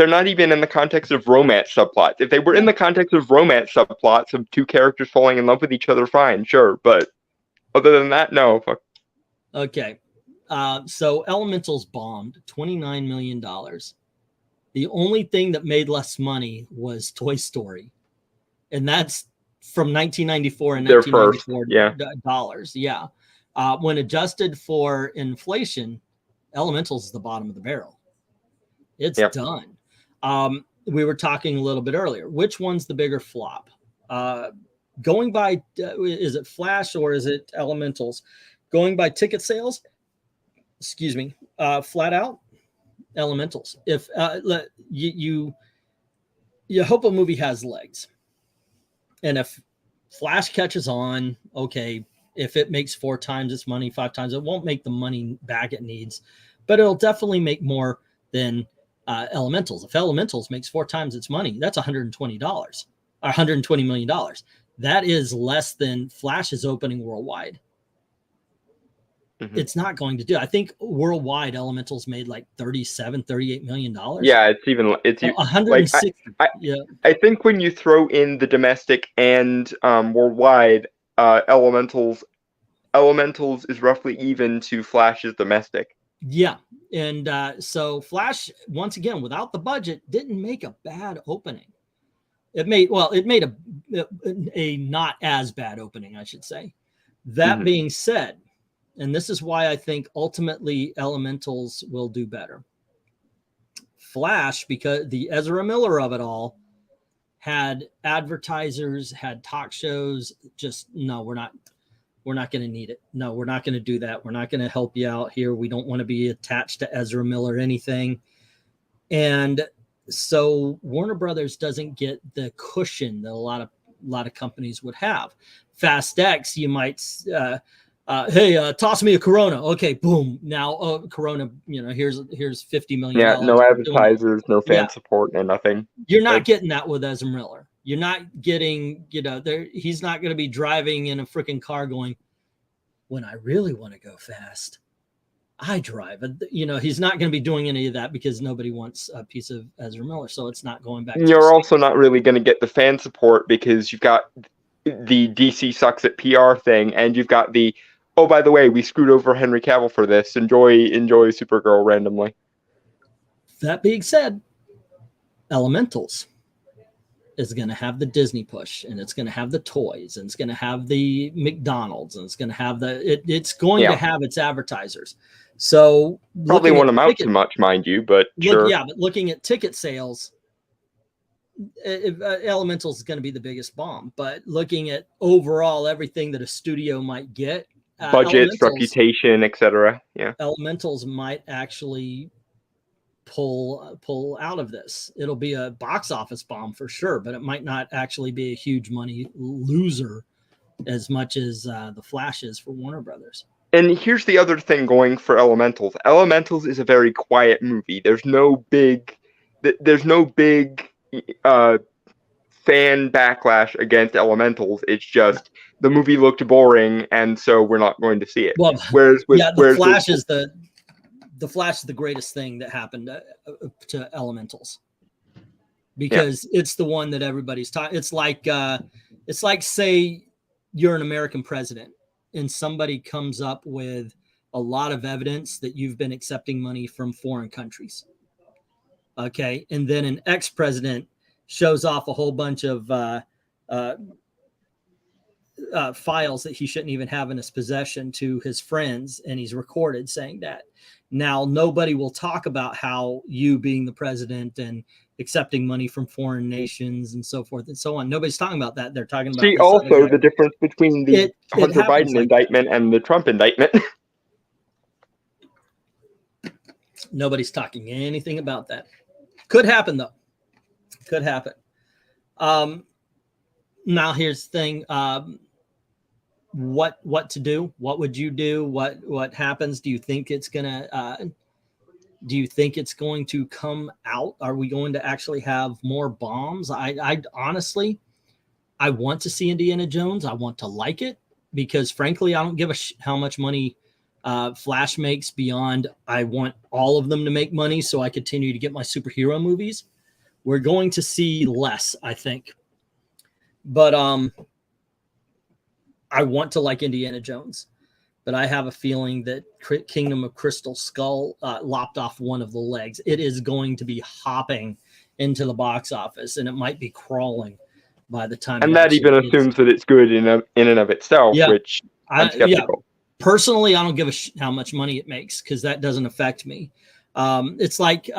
the context of romance subplots. If they were in the context of romance subplots of two characters falling in love with each other, fine, sure. But other than that, no. Fuck. Okay, so Elementals bombed $29 million. The only thing that made less money was Toy Story. And that's from 1994 and 1994 dollars. Yeah. When adjusted for inflation, Elementals is the bottom of the barrel. It's done. We were talking a little bit earlier. Which one's the bigger flop? Going by, is it Flash or is it Elementals? Going by ticket sales, excuse me, flat out, Elementals. If you hope a movie has legs, and if Flash catches on, okay, if it makes 4 times its money, 5 times, it won't make the money back it needs, but it'll definitely make more than Elementals. If Elementals makes 4 times its money, that's $120 or $120 million. That is less than Flash's opening worldwide. It's not going to do. I think worldwide Elementals made like $38 million. Yeah, it's 160. Like, I think when you throw in the domestic and worldwide, Elementals is roughly even to Flash's domestic. Yeah, and so Flash, once again, without the budget, didn't make a bad opening. It made a not as bad opening, I should say. That being said, and this is why I think ultimately Elementals will do better. Flash, because the Ezra Miller of it all, had advertisers, had talk shows. Just no, we're not going to need it. No, we're not going to do that. We're not going to help you out here. We don't want to be attached to Ezra Miller or anything. And so Warner Brothers doesn't get the cushion that a lot of companies would have. Fast X, you might. Hey, toss me a Corona. Okay, boom. Now, Corona, here's $50 million. Yeah, no advertisers, no fan support, no nothing. You're not getting that with Ezra Miller. You're not getting, he's not going to be driving in a freaking car going, when I really want to go fast, I drive. He's not going to be doing any of that because nobody wants a piece of Ezra Miller. So it's not going back. You're also not really going to get the fan support because you've got the DC sucks at PR thing, and you've got the, oh, by the way, we screwed over Henry Cavill for this. Enjoy Supergirl randomly. That being said, Elementals is going to have the Disney push, and it's going to have the toys, and it's going to have the McDonald's, and it's going to have it's going to have its advertisers. So probably won't amount to much, mind you, but sure. Yeah, but looking at ticket sales, Elementals is going to be the biggest bomb. But looking at overall everything that a studio might get, budgets, reputation, etc. Yeah, Elementals might actually pull out of this. It'll be a box office bomb for sure, but it might not actually be a huge money loser as much as the Flash is for Warner Brothers. And here's the other thing going for Elementals. Elementals is a very quiet movie. There's no big fan backlash against Elementals. It's just the movie looked boring, and so we're not going to see it. Well, whereas the Flash is the the Flash is the greatest thing that happened to Elementals, because it's the one that everybody's talking. It's like say you're an American president and somebody comes up with a lot of evidence that you've been accepting money from foreign countries. Okay. And then an ex-president shows off a whole bunch of files that he shouldn't even have in his possession to his friends, and he's recorded saying that. Now nobody will talk about how you being the president and accepting money from foreign nations and so forth and so on. Nobody's talking about that. They're talking about see also the difference between the Hunter Biden indictment and the Trump indictment. Nobody's talking anything about that. Could happen though. Could happen. Now here's the thing. What to do? What would you do? What happens? Do you think it's gonna to come out? Are we going to actually have more bombs? I honestly, I want to see Indiana Jones. I want to like it, because frankly, I don't give a how much money Flash makes beyond I want all of them to make money so I continue to get my superhero movies. We're going to see less, I think. But I want to like Indiana Jones, but I have a feeling that Kingdom of Crystal Skull lopped off one of the legs. It is going to be hopping into the box office, and it might be crawling by the time. And that even assumes that it's good in and of itself, which I'm skeptical. Personally, I don't give a how much money it makes, because that doesn't affect me. It's like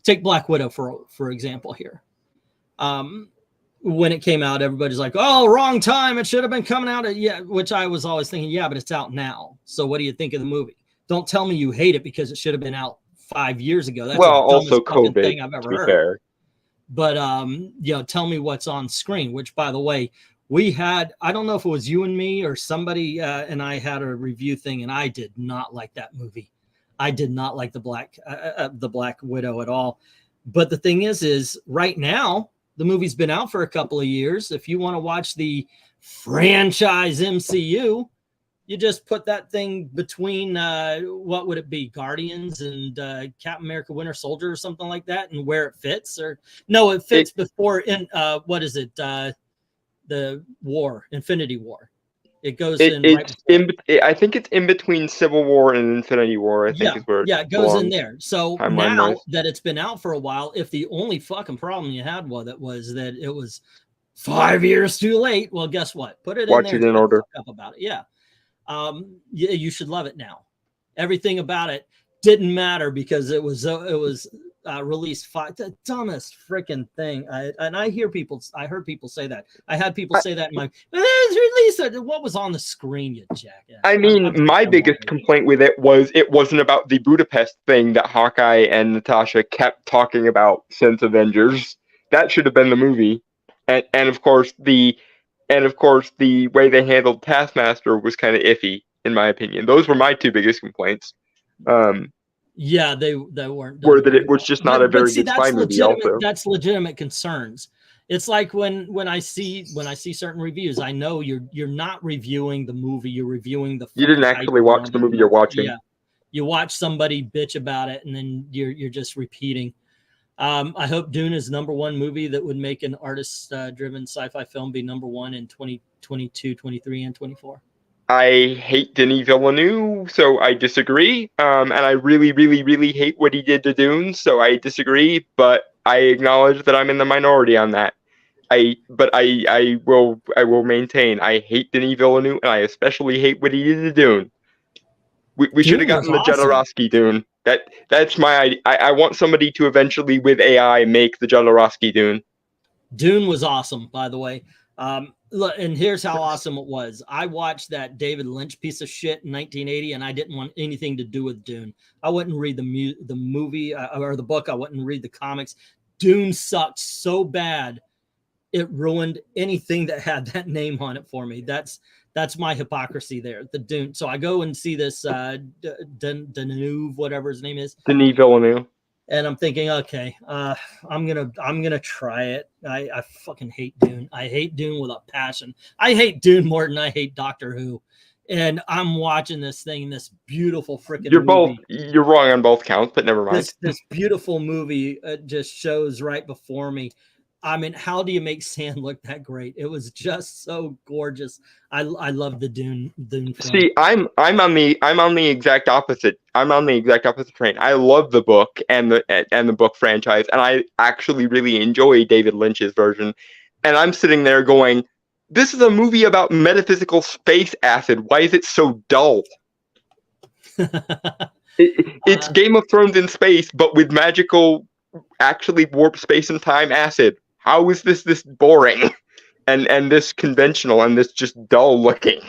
take Black Widow for example here. When it came out, everybody's like, "Oh, wrong time! It should have been coming out." Which I was always thinking, yeah, but it's out now. So what do you think of the movie? Don't tell me you hate it because it should have been out 5 years ago. That's also COVID thing I've ever heard. Fair. But tell me what's on screen. Which, by the way, we had, I don't know if it was you and me or somebody, and I had a review thing, and I did not like that movie. I did not like the Black Widow at all. But the thing is right now, the movie's been out for a couple of years. If you want to watch the franchise MCU, you just put that thing between, what would it be, Guardians and Captain America Winter Soldier or something like that, and where it fits. Or no, it fits before in, what is it, the War, Infinity War. It goes I think it's in between Civil War and Infinity War. I think is where it goes in there. So now that it's been out for a while, if the only fucking problem you had with it was that it was 5 years too late, well, guess what? Put it in there. Watch it in order. Up about it. Yeah. You should love it now. Everything about it didn't matter because it was released the dumbest freaking thing. I heard people say that. I had people say that in my released. What was on the screen, you jackass? I mean, my biggest complaint with it wasn't about the Budapest thing that Hawkeye and Natasha kept talking about since Avengers. That should have been the movie. And of course the way they handled Taskmaster was kind of iffy, in my opinion. Those were my two biggest complaints. Yeah, they weren't. Were that it was just not a very good spy movie. Also, that's legitimate concerns. It's like when I see certain reviews, I know you're not reviewing the movie. You're reviewing the. You didn't actually watch the movie you're watching. Yeah, you watch somebody bitch about it, and then you're just repeating. I hope Dune is #1 movie that would make an artist-driven sci-fi film be #1 in 2022, 23, and 24. I hate Denis Villeneuve, so I disagree. And I really, really, really hate what he did to Dune, so I disagree. But I acknowledge that I'm in the minority on that. I will maintain I hate Denis Villeneuve, and I especially hate what he did to Dune. We should have gotten the Jodorowsky Dune. That's my. I want somebody to eventually, with AI, make the Jodorowsky Dune. Dune was awesome, by the way. Look, and here's how awesome it was. I watched that David Lynch piece of shit in 1980, and I didn't want anything to do with Dune. I wouldn't read the movie or the book. I wouldn't read the comics. Dune sucked so bad, it ruined anything that had that name on it for me. That's my hypocrisy there. The Dune. So I go and see this Deneuve, whatever his name is. Denis Villeneuve. And I'm thinking, okay, I'm gonna try it. I fucking hate Dune. I hate Dune with a passion. I hate Dune more than I hate Doctor Who. And I'm watching this thing, this beautiful freaking movie. You're wrong on both counts, but never mind. This beautiful movie just shows right before me. I mean, how do you make sand look that great? It was just so gorgeous. I love the Dune film. See, I'm on the exact opposite. I'm on the exact opposite train. I love the book and the book franchise, and I actually really enjoy David Lynch's version. And I'm sitting there going, this is a movie about metaphysical space acid. Why is it so dull? It's Game of Thrones in space, but with magical, actually warp space and time acid. How is this boring and this conventional and this just dull looking?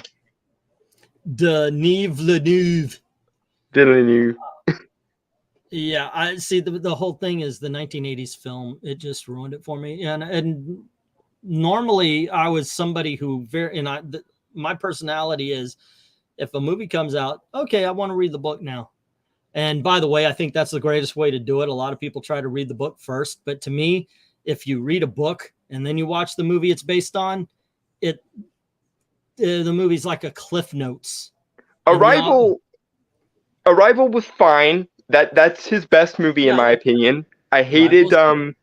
Denis Villeneuve. Yeah, I see. The whole thing is the 1980s film. It just ruined it for me. And normally I was somebody who my personality is, if a movie comes out, okay, I want to read the book now. And by the way, I think that's the greatest way to do it. A lot of people try to read the book first, but to me, if you read a book and then you watch the movie it's based on, the movie's like a Cliff Notes. Arrival was fine. That's his best movie in my opinion. I hated Blade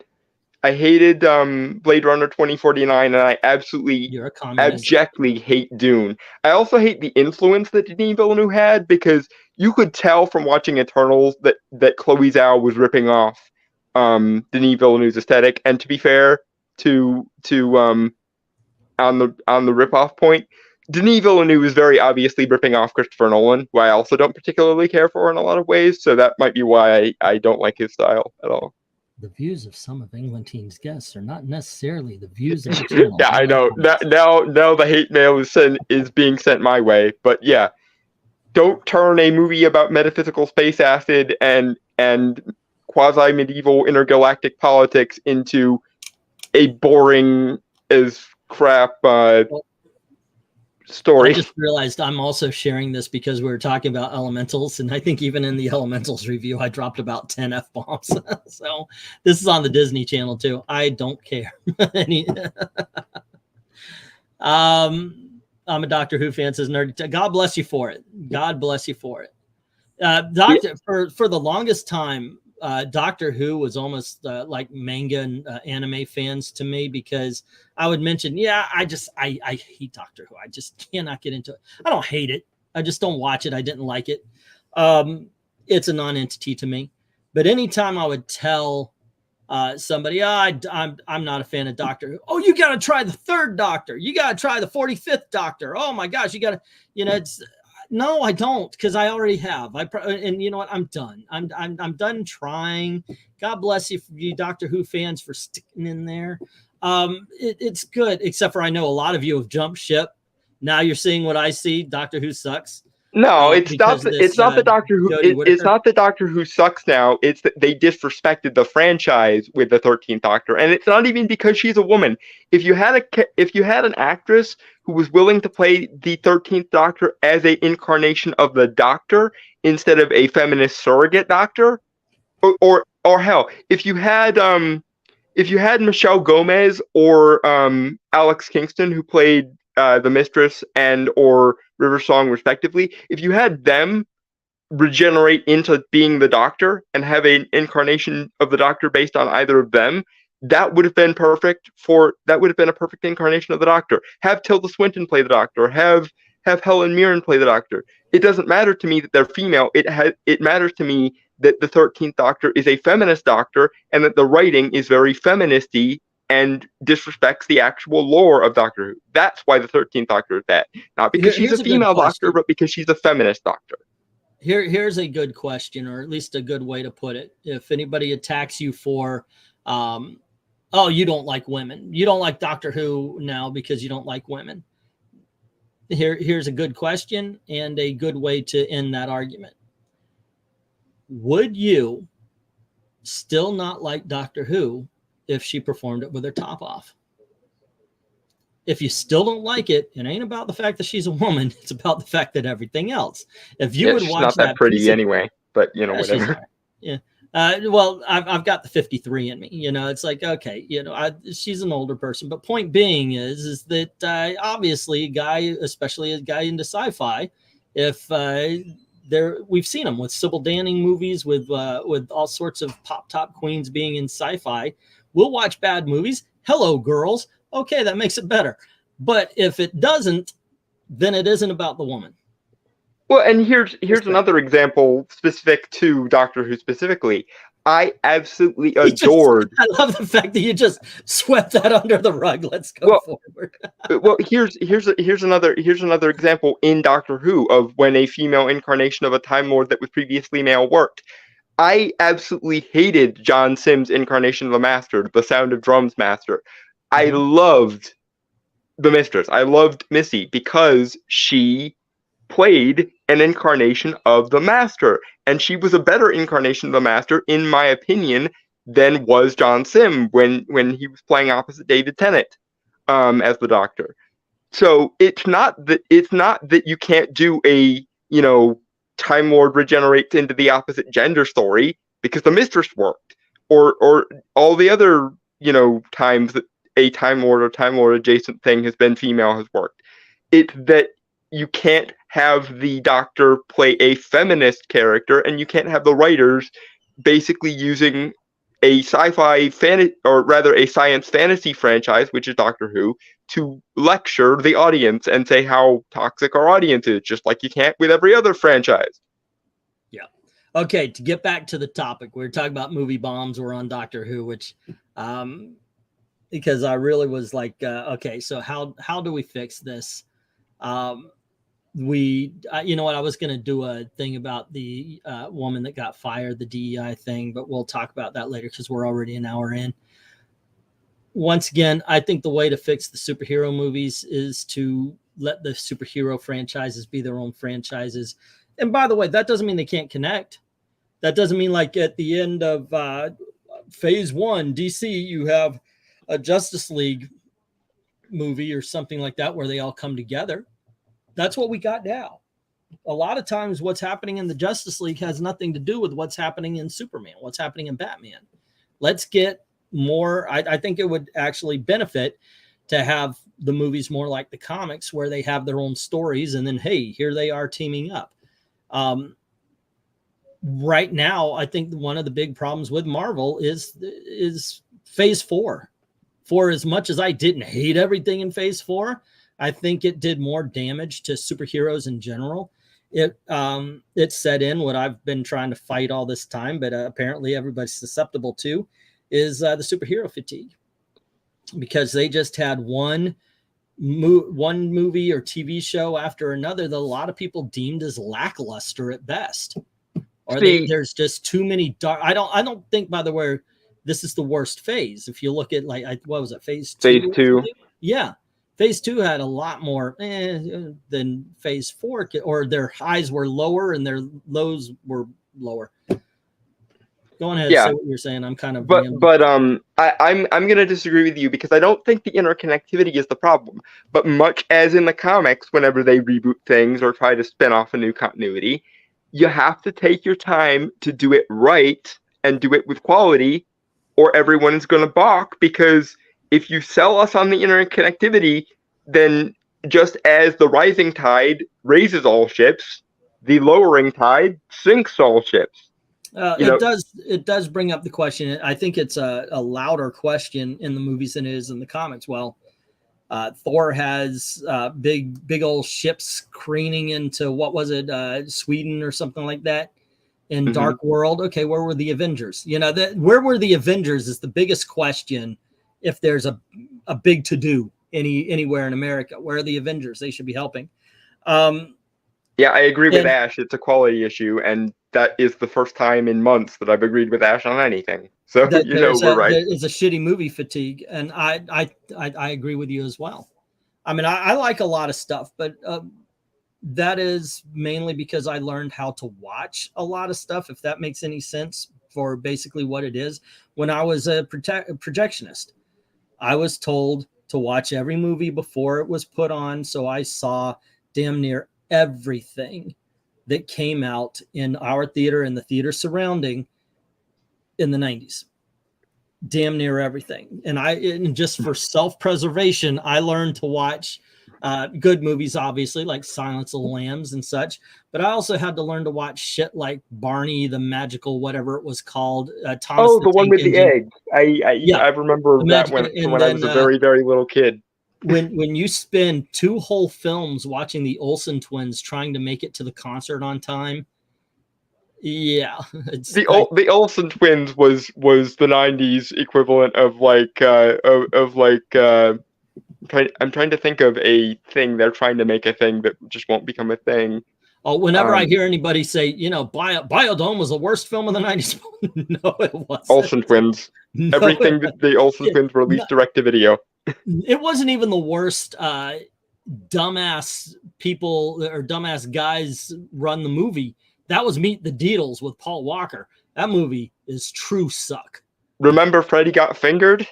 Runner 2049, and I absolutely abjectly hate Dune. I also hate the influence that Denis Villeneuve had, because you could tell from watching Eternals that Chloe Zhao was ripping off Denis Villeneuve's aesthetic. And to be fair to on the ripoff point, Denis Villeneuve is very obviously ripping off Christopher Nolan, who I also don't particularly care for in a lot of ways. So that might be why I don't like his style at all. The views of some of England Team's guests are not necessarily the views of the channel. Yeah, I know. Now the hate mail is being sent my way. But yeah, don't turn a movie about metaphysical space acid and quasi-medieval intergalactic politics into a boring as crap story. I just realized I'm also sharing this because we were talking about elementals, and I think even in the elementals review I dropped about 10 F-bombs. So this is on the Disney Channel too. I don't care. I'm a Doctor Who fan, says Nerdy. God bless you for it. God bless you for it. For the longest time, Doctor Who was almost like manga and anime fans to me, because I would mention, I hate Doctor Who. I just cannot get into it. I don't hate it. I just don't watch it. I didn't like it. It's a non-entity to me. But anytime I would tell somebody, I'm not a fan of Doctor Who. Oh, you got to try the third Doctor. You got to try the 45th Doctor. Oh my gosh, you got to, it's. No, I don't, because I already have. And you know what? I'm done. I'm done trying. God bless you Doctor Who fans for sticking in there. It's good, except for I know a lot of you have jumped ship. Now you're seeing what I see. Doctor Who sucks. No, it's not the Doctor Who. It's not the Doctor Who sucks now. It's that they disrespected the franchise with the 13th Doctor, and it's not even because she's a woman. If you had an actress who was willing to play the 13th Doctor as an incarnation of the Doctor instead of a feminist surrogate Doctor, or hell, if you had Michelle Gomez or Alex Kingston, who played the Mistress and or River Song respectively, if you had them regenerate into being the Doctor and have an incarnation of the Doctor based on either of them, that would have been perfect. That would have been a perfect incarnation of the Doctor. Have Tilda Swinton play the Doctor. Have Helen Mirren play the Doctor. It doesn't matter to me that they're female. It matters to me that the 13th Doctor is a feminist Doctor, and that the writing is very feministy and disrespects the actual lore of Doctor Who. That's why the 13th Doctor is bad. Not because she's a female Doctor, but because she's a feminist Doctor. Here's a good question, or at least a good way to put it. If anybody attacks you for, oh, you don't like women, you don't like Doctor Who now because you don't like women. Here's a good question and a good way to end that argument. Would you still not like Doctor Who if she performed it with her top off? If you still don't like it, it ain't about the fact that she's a woman. It's about the fact that everything else. If you would watch not that pretty anyway, but whatever. Yeah. Well, I've got the 53 in me. You know, it's like, okay, you know, she's an older person. But point being is that obviously a guy, especially a guy into sci-fi, if we've seen them with Sybil Danning movies, with all sorts of pop top queens being in sci-fi. We'll watch bad movies. Hello, girls. Okay, that makes it better. But if it doesn't, then it isn't about the woman. Well, and here's another example specific to Doctor Who specifically. I absolutely adored. I love the fact that you just swept that under the rug. Let's go forward. Well, here's another example in Doctor Who of when a female incarnation of a Time Lord that was previously male worked. I absolutely hated John Sims' incarnation of the Master, the Sound of Drums Master. I loved the Mistress. I loved Missy because she played an incarnation of the Master, and she was a better incarnation of the Master, in my opinion, than was John Sim when he was playing opposite David Tennant as the Doctor. So it's not that you can't do a, you know, Time Lord regenerates into the opposite gender story, because the Mistress worked, or all the other, you know, times that a Time Lord or Time Lord adjacent thing has been female has worked. It's that you can't have the Doctor play a feminist character, and you can't have the writers basically using a sci-fi or rather a science fantasy franchise, which is Doctor Who, to lecture the audience and say how toxic our audience is, just like you can't with every other franchise. Yeah. Okay, to get back to the topic, we were talking about movie bombs. We're on Doctor Who, which because I really was like, okay, so how do we fix this? You know what, I was going to do a thing about the woman that got fired, the DEI thing, but we'll talk about that later because we're already an hour in. Once again, I think the way to fix the superhero movies is to let the superhero franchises be their own franchises. And by the way, that doesn't mean they can't connect. That doesn't mean like at the end of phase 1 DC, you have a Justice League movie or something like that where they all come together. That's what we got now. A lot of times what's happening in the Justice League has nothing to do with what's happening in Superman, what's happening in Batman. Let's get more. I think it would actually benefit to have the movies more like the comics, where they have their own stories, and then, hey, here they are teaming up. Right now, I think one of the big problems with Marvel is phase 4. For as much as I didn't hate everything in phase 4, I think it did more damage to superheroes in general. It set in what I've been trying to fight all this time, but apparently everybody's susceptible to, is the superhero fatigue, because they just had one movie or TV show after another that a lot of people deemed as lackluster at best, or there's just too many dark. I don't think, by the way, this is the worst phase. If you look at what was it, phase 2? Phase 2. Yeah. Phase 2 had a lot more than phase 4, or their highs were lower and their lows were lower. Go on ahead, say what you're saying. I'm kind of I'm gonna disagree with you, because I don't think the interconnectivity is the problem. But much as in the comics, whenever they reboot things or try to spin off a new continuity, you have to take your time to do it right and do it with quality, or everyone is gonna balk, because if you sell us on the interconnectivity, then just as the rising tide raises all ships, the lowering tide sinks all ships. It does bring up the question. I think it's a louder question in the movies than it is in the comics. Well, Thor has big old ships careening into, what was it, Sweden or something like that, in Dark World. Okay, where were the Avengers? You know, where were the Avengers is the biggest question. If there's a big to-do anywhere in America, where are the Avengers? They should be helping. Yeah, I agree with Ash. It's a quality issue, and that is the first time in months that I've agreed with Ash on anything. So we're right. It's a shitty movie fatigue, and I agree with you as well. I mean, I like a lot of stuff, but that is mainly because I learned how to watch a lot of stuff, if that makes any sense, for basically what it is. When I was a projectionist, I was told to watch every movie before it was put on, so I saw damn near everything that came out in our theater and the theater surrounding in the 90s. Damn near everything. And just for self-preservation, I learned to watch good movies, obviously, like Silence of the Lambs and such. But I also had to learn to watch shit like Barney the Magical, whatever it was called. Thomas the one with the eggs. I remember that when I was a very, very little kid. When you spend 2 whole films watching the Olsen twins trying to make it to the concert on time, yeah, the Olsen twins was the 90s equivalent of I'm trying to think of a thing they're trying to make a thing that just won't become a thing. Oh, whenever I hear anybody say, you know, Biodome was the worst film of the 90s, no, it wasn't. Olsen twins. No, everything that the Olsen twins released direct to video. It wasn't even the worst. Dumbass people or dumbass guys run the movie. That was Meet the Deedles with Paul Walker. That movie is true suck. Remember Freddy Got Fingered?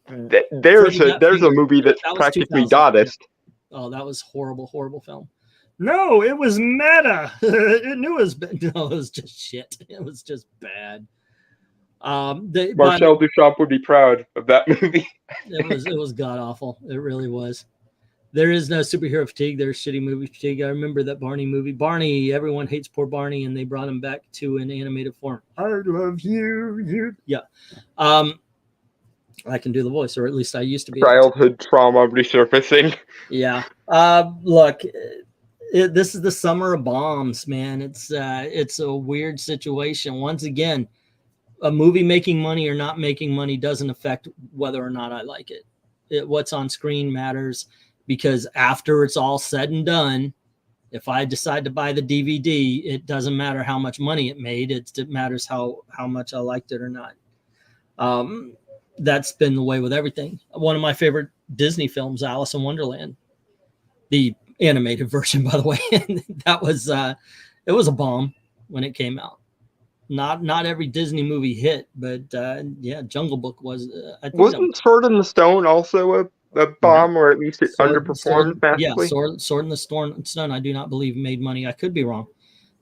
There's a movie that's practically Doddist. Oh, that was horrible, horrible film. No, it was meta. It knew it was no, it was just shit. It was just bad. Marcel Duchamp would be proud of that movie. It was god awful. It really was. There is no superhero fatigue. There's shitty movie fatigue. I remember that Barney movie. Barney, everyone hates poor Barney, and they brought him back to an animated form. I love you. Yeah. I can do the voice, or at least I used to be. Childhood trauma resurfacing. Yeah. Look, this is the summer of bombs, man. It's a weird situation. Once again, a movie making money or not making money doesn't affect whether or not I like it. What's on screen matters, because after it's all said and done, if I decide to buy the DVD, it doesn't matter how much money it made. It matters how much I liked it or not. That's been the way with everything. One of my favorite Disney films, Alice in Wonderland, the animated version, by the way, that was it was a bomb when it came out. Not every Disney movie hit, but yeah, Jungle Book was. Wasn't Sword in the Stone also a bomb, or at least it underperformed massively? Yeah, Sword in the Stone, I do not believe made money. I could be wrong.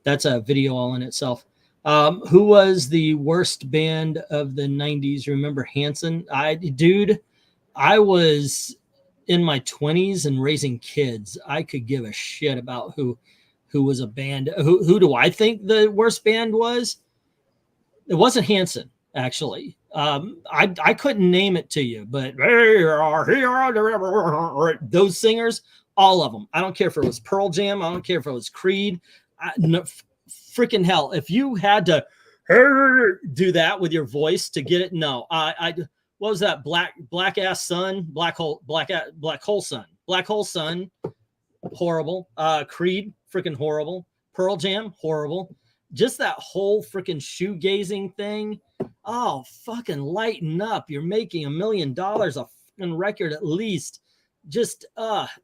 That's a video all in itself. Who was the worst band of the 90s? Remember Hanson? I was in my 20s and raising kids. I could give a shit about who was a band. Who do I think the worst band was? It wasn't Hanson, actually. I couldn't name it to you, but those singers, all of them. I don't care if it was Pearl Jam. I don't care if it was Creed. Freaking hell, if you had to do that with your voice to get it, no. What was that? Black hole sun, horrible. Creed, freaking horrible. Pearl Jam, horrible. Just that whole freaking shoegazing thing. Oh, fucking lighten up. You're making $1 million a fucking record at least. Just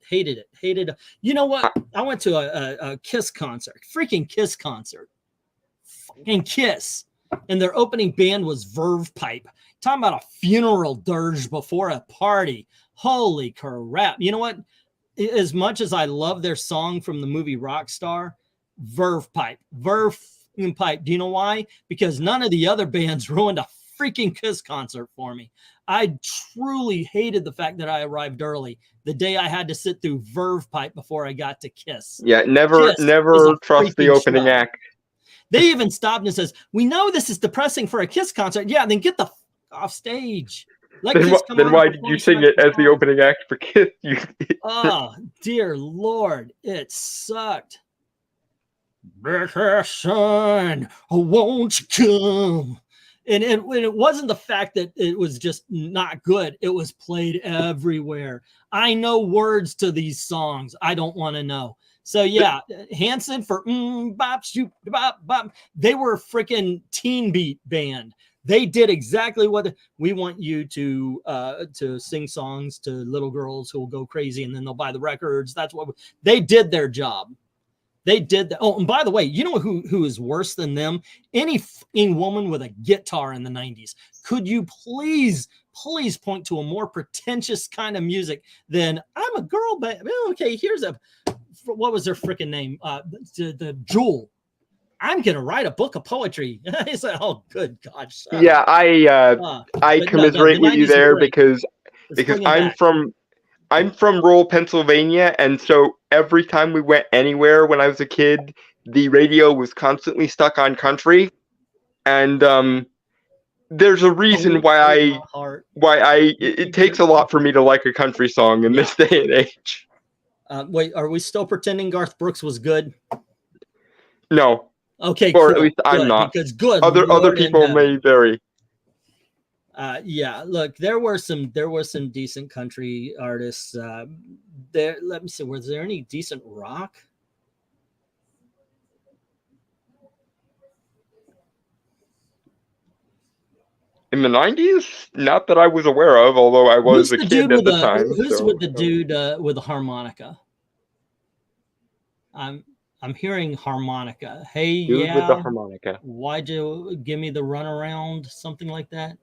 hated it. You know what? I went to a Kiss concert. Freaking Kiss concert. Fucking Kiss. And their opening band was Verve Pipe. Talking about a funeral dirge before a party. Holy crap. You know what? As much as I love their song from the movie Rockstar, Verve Pipe. Do you know why? Because none of the other bands ruined a freaking Kiss concert for me. I truly hated the fact that I arrived early the day I had to sit through Verve Pipe before I got to Kiss. Yeah, never trust the opening act. They even stopped and says, "We know this is depressing for a Kiss concert." Yeah, then get the off stage. Then why did you sing it as the opening act for Kiss? Oh, dear Lord, it sucked. Son, won't you come? And it wasn't the fact that it was just not good. It was played everywhere. I know words to these songs. I don't want to know. So yeah, Hanson for bop shoot bop bop. They were a freaking teen beat band. They did exactly what we want you to sing songs to little girls who will go crazy and then they'll buy the records. That's what they did their job. They did that. Oh, and by the way, you know who is worse than them? Any fucking woman with a guitar in the 90s. Could you please point to a more pretentious kind of music than I'm a girl band? Okay, here's what was their freaking name? The Jewel. I'm gonna write a book of poetry. He's like, oh, good God. Yeah, I commiserate with you there because I'm from rural Pennsylvania, and so every time we went anywhere when I was a kid, the radio was constantly stuck on country, and there's a reason why it takes a lot for me to like a country song in this day and age. Wait, are we still pretending Garth Brooks was good? No. Okay, or cool. at least I'm not. Because good. Other people may vary. Yeah, look, there were some decent country artists. There, let me see. Was there any decent rock? In the 90s? Not that I was aware of, although I was a kid at the time. Who's with the dude with the harmonica? I'm hearing harmonica. Hey, dude yeah. With the harmonica. Why'd you give me the runaround? Something like that.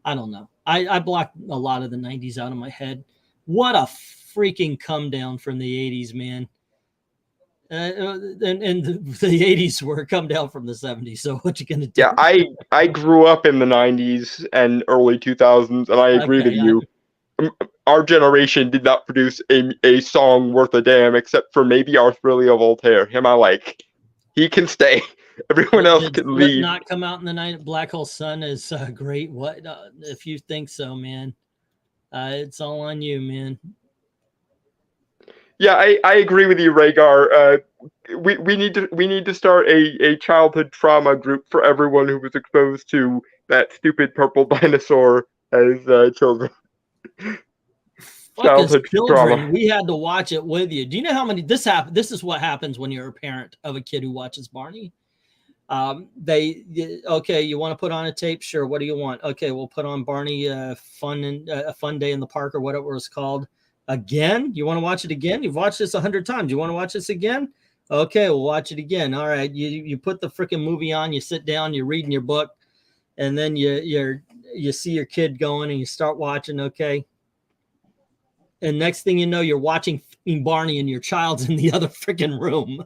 I don't know. I blocked a lot of the 90s out of my head. What a freaking come down from the 80s, man. And the 80s were come down from the 70s. So what you gonna do? Yeah, I grew up in the 90s and early 2000s, and I agree with you. Our generation did not produce a song worth a damn, except for maybe Arthurlia Voltaire. Him I like. He can stay. Everyone else can leave. Not come out in the night. Black Hole Sun is great. What if you think so, man? It's all on you, man. Yeah, I agree with you, Rhaegar. We need to start a childhood trauma group for everyone who was exposed to that stupid purple dinosaur as children. Childhood trauma. We had to watch it with you. Do you know how many this happened? This is what happens when you're a parent of a kid who watches Barney. Okay, you want to put on a tape? Sure. What do you want? Okay, we'll put on Barney a fun day in the park or whatever it was called. Again? You want to watch it again? You've watched this 100 times. You want to watch this again? Okay, we'll watch it again. All right. You put the freaking movie on, you sit down, you're reading your book, and then you see your kid going and you start watching, okay. And next thing you know, you're watching Barney and your child's in the other freaking room.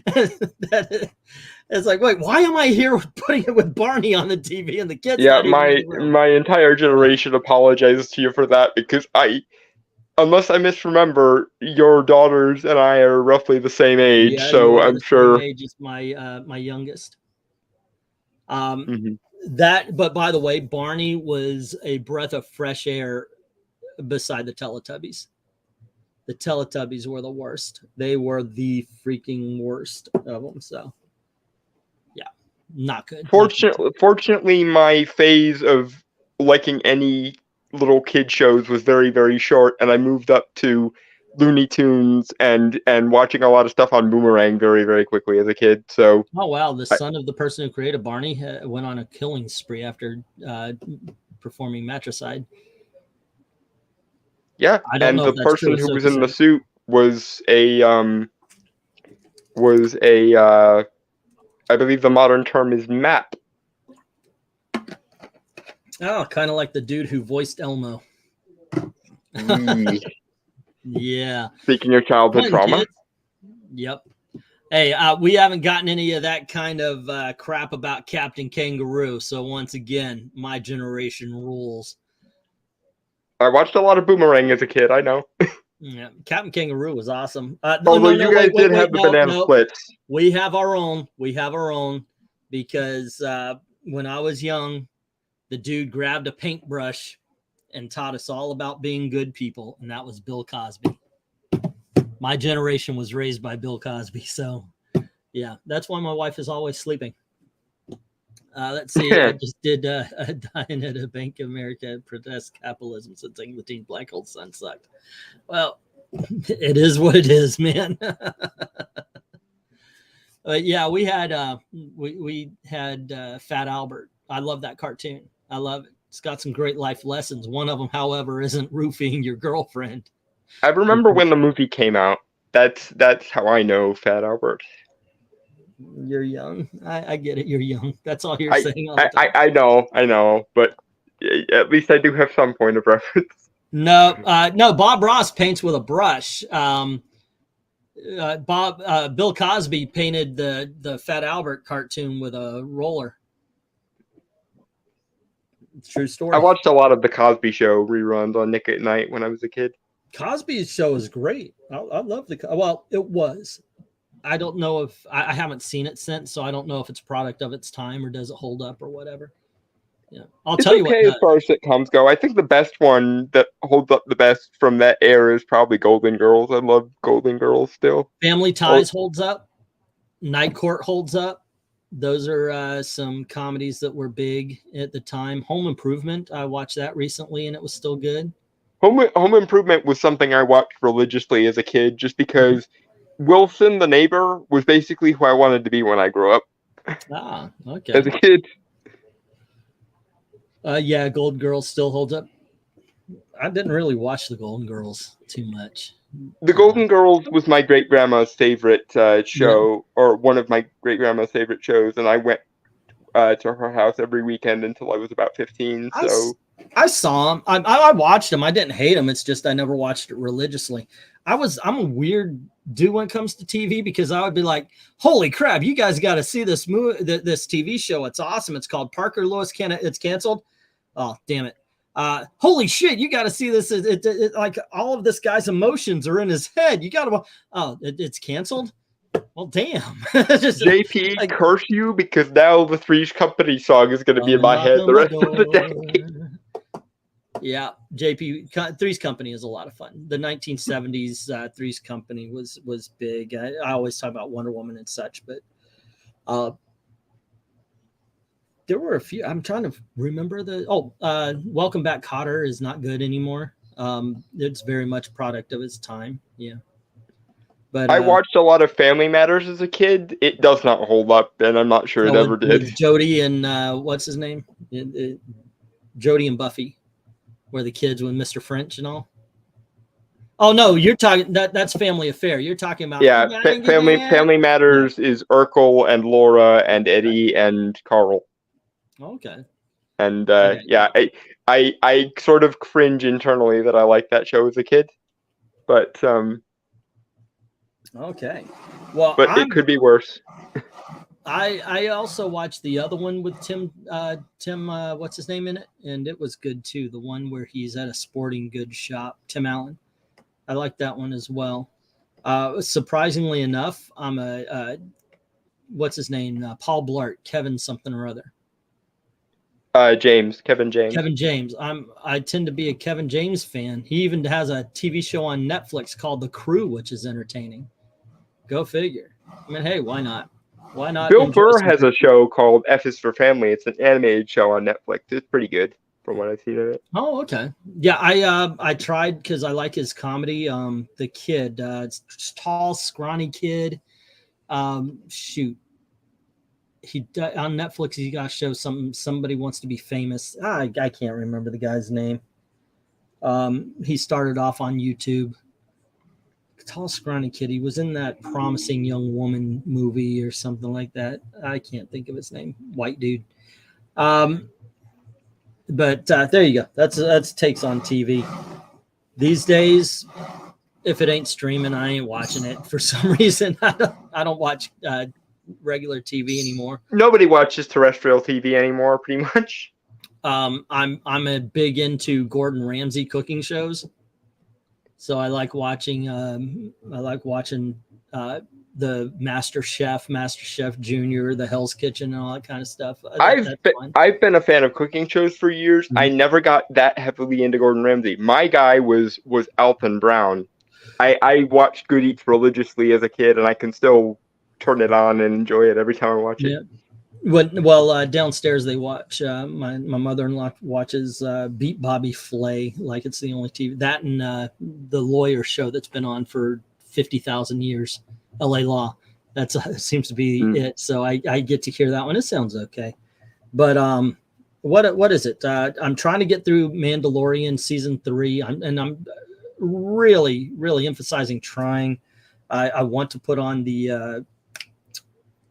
It's like, wait, why am I here putting it with Barney on the TV and the kids? Yeah, my entire generation apologizes to you for that, because unless I misremember, your daughters and I are roughly the same age, so I'm sure. Same age as my youngest. But by the way, Barney was a breath of fresh air beside the Teletubbies. The Teletubbies were the worst. They were the freaking worst of them. So, yeah, not good. Fortunately, my phase of liking any little kid shows was very, very short, and I moved up to Looney Tunes and watching a lot of stuff on Boomerang very, very quickly as a kid. So, oh wow, the son of the person who created Barney went on a killing spree after performing matricide. Yeah, and the person who was in the suit was I believe the modern term is MAP. Oh, kind of like the dude who voiced Elmo. Yeah. Speaking of childhood trauma. Kids. Yep. Hey, we haven't gotten any of that kind of crap about Captain Kangaroo. So once again, my generation rules. I watched a lot of Boomerang as a kid. I know. Yeah, Captain Kangaroo was awesome. Although you guys did have the banana splits. We have our own. We have our own because when I was young, the dude grabbed a paintbrush and taught us all about being good people, and that was Bill Cosby. My generation was raised by Bill Cosby, so yeah, that's why my wife is always sleeping. Let's see. I just did a dine at a Bank of America protest capitalism since the teen Black Hole Sun sucked. Well, it is what it is, man. Yeah, we had Fat Albert. I love that cartoon. I love it. It's got some great life lessons. One of them, however, isn't roofing your girlfriend. I remember when the movie came out. That's how I know Fat Albert. You're young. I get it. You're young. That's all you're saying. All the time. I know, but at least I do have some point of reference. No, Bob Ross paints with a brush. Bill Cosby painted the Fat Albert cartoon with a roller. It's a true story. I watched a lot of the Cosby Show reruns on Nick at Night when I was a kid. Cosby's show is great. I love well, it was. I don't know if I haven't seen it since, so I don't know if it's a product of its time or does it hold up or whatever. Yeah, I'll tell you what. As far as sitcoms go, I think the best one that holds up the best from that era is probably Golden Girls. I love Golden Girls still. Family Ties holds up. Night Court holds up. Those are some comedies that were big at the time. Home Improvement, I watched that recently and it was still good. Home Improvement was something I watched religiously as a kid just because Wilson, the neighbor, was basically who I wanted to be when I grew up. Ah, okay. As a kid. Yeah, Golden Girls still holds up. I didn't really watch the Golden Girls too much. The Golden Girls was my great-grandma's favorite show, or one of my great-grandma's favorite shows, and I went to her house every weekend until I was about 15. So I saw them. I watched them. I didn't hate them. It's just I never watched it religiously. I'm a weird dude when it comes to TV because I would be like, "Holy crap! You guys got to see this this TV show. It's awesome. It's called Parker Lewis. It's canceled. Oh, damn it! Holy shit! You got to see this. Like all of this guy's emotions are in his head. You got to. Oh, it's canceled. Well, damn. Just, JP, like, curse you because now the Three's Company song is going to be in my head the rest of the day. Yeah, JP, Three's Company is a lot of fun. The 1970s Three's Company was big. I always talk about Wonder Woman and such, but there were a few. I'm trying to remember Welcome Back, Kotter is not good anymore. It's very much a product of its time. Yeah. But I watched a lot of Family Matters as a kid. It does not hold up, and I'm not sure it ever did. With Jody and what's his name? Jody and Buffy, where the kids with Mr. French and all. Oh no, you're talking that's Family Affair. You're talking about Family Matters is Urkel and Laura and Eddie and Carl. Okay. And I sort of cringe internally that I liked that show as a kid, but okay. Well, but it could be worse. I also watched the other one with Tim what's his name in it, and it was good too. The one where he's at a sporting goods shop, Tim Allen. I like that one as well. Surprisingly enough, I'm a what's his name? Paul Blart, Kevin something or other. Kevin James. Kevin James. I tend to be a Kevin James fan. He even has a TV show on Netflix called The Crew, which is entertaining. Go figure. I mean, hey, why not? Why not? Bill Burr has a show called F is for Family. It's an animated show on Netflix. It's pretty good from what I've seen of it. Oh, okay. Yeah, I tried because I like his comedy. The kid, it's tall, scrawny kid. Shoot. He on Netflix. He got to show somebody wants to be famous. I can't remember the guy's name. He started off on YouTube. Tall, scrawny kid. He was in that Promising Young Woman movie or something like that. I can't think of his name. White dude. But there you go. That's takes on TV. These days, if it ain't streaming, I ain't watching it for some reason. I don't watch regular TV anymore. Nobody watches terrestrial TV anymore, pretty much. I'm a big into Gordon Ramsay cooking shows. So I like watching the Master Chef Junior, the Hell's Kitchen, and all that kind of stuff. I've been a fan of cooking shows for years. Mm-hmm. I never got that heavily into Gordon Ramsay. My guy was Alton Brown. I watched Good Eats religiously as a kid, and I can still turn it on and enjoy it every time I watch it. Well, downstairs they watch. My mother-in-law watches Beat Bobby Flay, like it's the only TV. That and the lawyer show that's been on for 50,000 years, L.A. Law. That seems to be it. So I get to hear that one. It sounds okay. But what is it? I'm trying to get through Mandalorian season 3, I'm really, really emphasizing trying. I want to put on the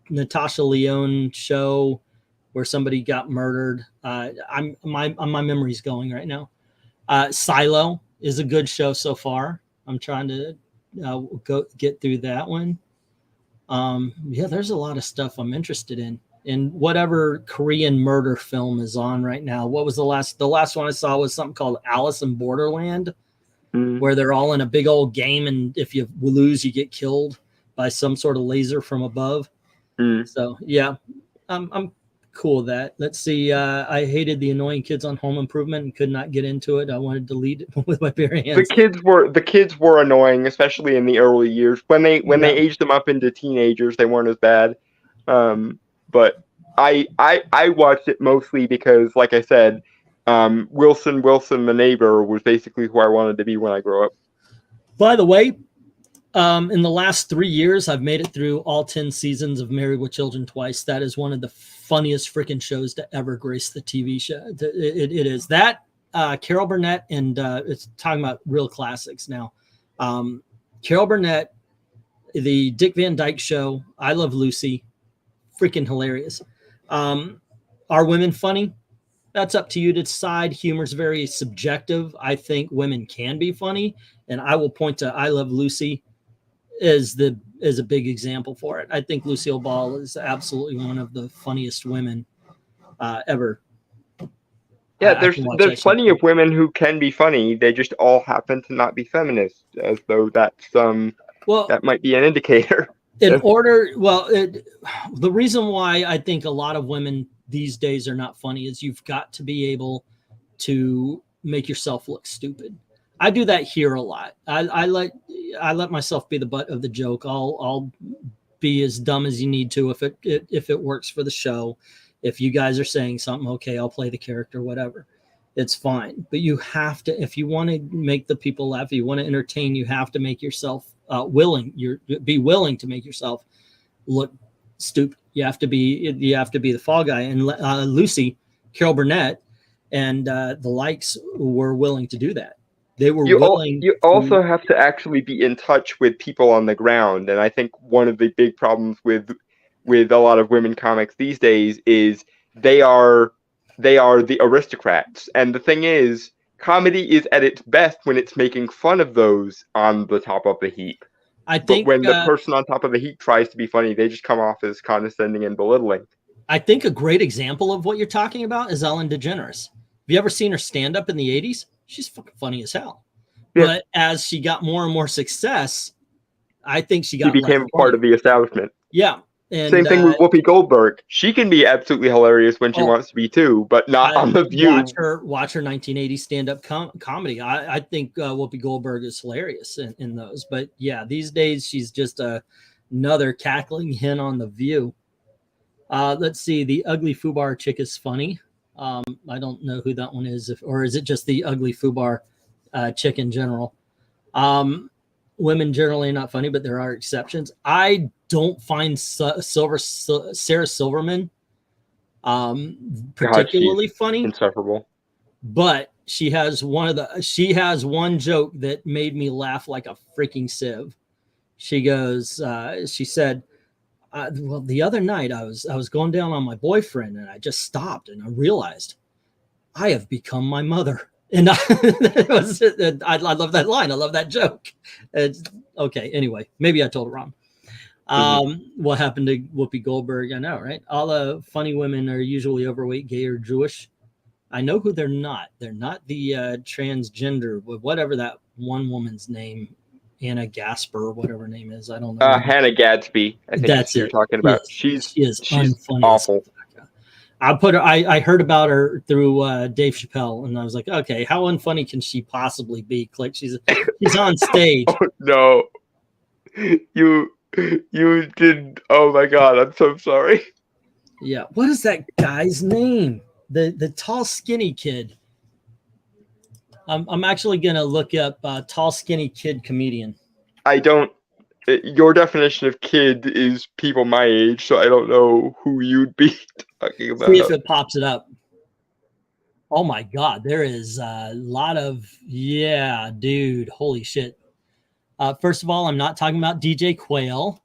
Natasha Lyonne show where somebody got murdered. My memory's going right now. Silo is a good show so far. I'm trying to go get through that one. Yeah, there's a lot of stuff I'm interested in. And whatever Korean murder film is on right now. What was the last one I saw was something called Alice in Borderland, where they're all in a big old game, and if you lose, you get killed by some sort of laser from above. So yeah, I'm cool with that. Let's see. I hated the annoying kids on Home Improvement and could not get into it. I wanted to delete it with my bare hands. The kids were annoying, especially in the early years. When they aged them up into teenagers, they weren't as bad. But I watched it mostly because, like I said, Wilson the neighbor was basically who I wanted to be when I grew up. By the way, in the last 3 years, I've made it through all 10 seasons of Married with Children twice. That is one of the funniest freaking shows to ever grace the TV show. It is that Carol Burnett, and it's talking about real classics now. Carol Burnett, the Dick Van Dyke Show, I Love Lucy, freaking hilarious. Are women funny? That's up to you to decide. Humor is very subjective. I think women can be funny, and I will point to I Love Lucy as a big example for it. I think Lucille Ball is absolutely one of the funniest women ever. Yeah, there's plenty of women who can be funny. They just all happen to not be feminists, as though that's that might be an indicator. The reason why I think a lot of women these days are not funny is you've got to be able to make yourself look stupid. I do that here a lot. I let myself be the butt of the joke. I'll be as dumb as you need to if it works for the show. If you guys are saying something, okay, I'll play the character, whatever. It's fine. But you have to, if you want to make the people laugh, if you want to entertain, you have to make yourself be willing to make yourself look stupid. You have to be the fall guy. And Lucy, Carol Burnett, and the likes were willing to do that. They were willing. You also have to actually be in touch with people on the ground, and I think one of the big problems with a lot of women comics these days is they are the aristocrats. And the thing is, comedy is at its best when it's making fun of those on the top of the heap. I think but when the person on top of the heap tries to be funny, they just come off as condescending and belittling. I think a great example of what you're talking about is Ellen DeGeneres. Have you ever seen her stand up in the 80s? She's fucking funny as hell. Yeah. But as she got more and more success, I think she became part of the establishment. Yeah. And, same thing with Whoopi Goldberg. She can be absolutely hilarious when she wants to be too, but not on The View. Watch her 1980s stand-up comedy. I think Whoopi Goldberg is hilarious in those. But yeah, these days she's just another cackling hen on The View. Let's see. The Ugly Fubar chick is funny. I don't know who that one is, or is it just the Ugly Fubar chick in general? Women generally are not funny, but there are exceptions. I don't find Sarah Silverman particularly funny. Insufferable. But she has one joke that made me laugh like a freaking sieve. She goes, she said, well, the other night I was going down on my boyfriend, and I just stopped and I realized I have become my mother. And I love that line. I love that joke. Okay. Anyway, maybe I told it wrong. What happened to Whoopi Goldberg? I know, right? All the funny women are usually overweight, gay, or Jewish. I know who they're not. They're not the transgender, whatever that one woman's name, Anna Gasper, or whatever her name is. I don't know. Hannah Gadsby. I think that's what you're talking about. Yes. She's awful. I heard about her through Dave Chappelle, and I was like, okay, how unfunny can she possibly be? Like she's on stage. Oh, no, you did. Oh my God, I'm so sorry. Yeah, what is that guy's name? The tall, skinny kid. I'm actually gonna look up tall, skinny kid comedian. I don't. Your definition of kid is people my age, so I don't know who you'd be talking about. See if it pops it up. Oh my God, there is a lot of dude. Holy shit. First of all, I'm not talking about DJ Quayle.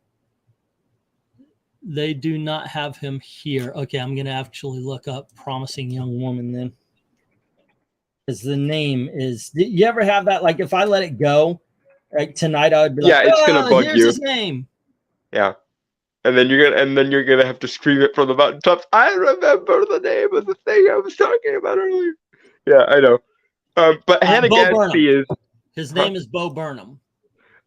They do not have him here. Okay, I'm gonna actually look up Promising Young Woman then. Because the name is, you ever have that? Like if I let it go, Like tonight, I would be Yeah, like, it's gonna bug here's you. his name. Yeah. And then you're gonna have to scream it from the mountaintops. I remember the name of the thing I was talking about earlier. Yeah, I know. But Hannah Bo Gadsby Burnham. is His name is Bo Burnham.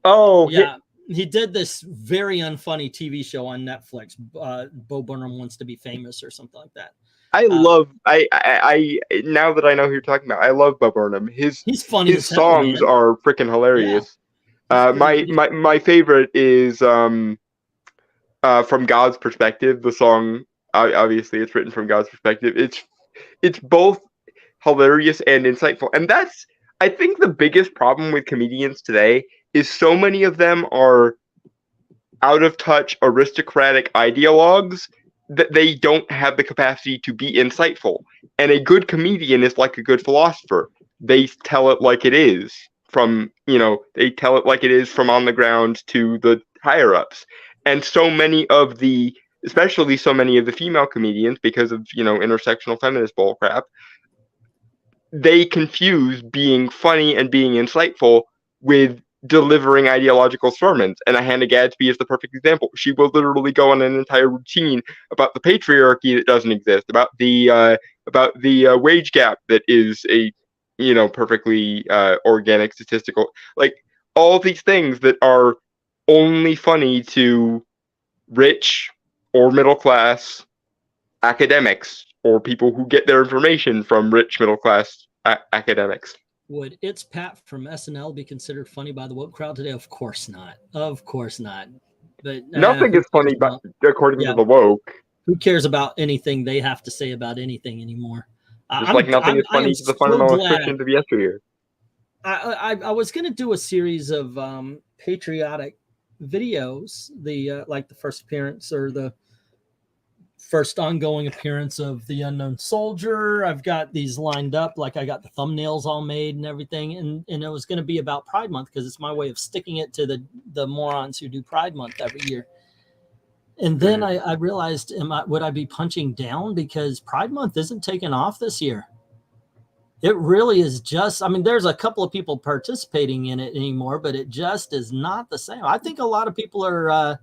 Oh yeah. He did this very unfunny TV show on Netflix. Bo Burnham Wants to Be Famous or something like that. I now that I know who you're talking about, I love Bo Burnham. He's funny. His songs are freaking hilarious. Yeah. My favorite is From God's Perspective. The song, obviously, it's written from God's perspective. It's both hilarious and insightful, and that's, I think, the biggest problem with comedians today is so many of them are out of touch aristocratic ideologues that they don't have the capacity to be insightful. And a good comedian is like a good philosopher. They tell it like it is they tell it like it is from on the ground to the higher ups. And especially so many of the female comedians, because of, intersectional feminist bullcrap, they confuse being funny and being insightful with delivering ideological sermons. And Hannah Gadsby is the perfect example. She will literally go on an entire routine about the patriarchy that doesn't exist, about the wage gap that is a perfectly organic statistical, like all these things that are only funny to rich or middle class academics or people who get their information from rich middle class academics. Would It's Pat from SNL be considered funny by the woke crowd today? Of course not. Of course not. But nothing is funny, but according to the woke. Who cares about anything they have to say about anything anymore? Just like nothing is funny to the fundamentalist Christians of yesteryear. I was going to do a series of patriotic videos, like the first appearance or the first ongoing appearance of the unknown soldier. I've got these lined up, like I got the thumbnails all made and everything, and it was going to be about Pride Month because it's my way of sticking it to the morons who do Pride Month every year. And then I realized, would I be punching down because Pride Month isn't taking off this year? It really is just, there's a couple of people participating in it anymore, but it just is not the same. I think a lot of people are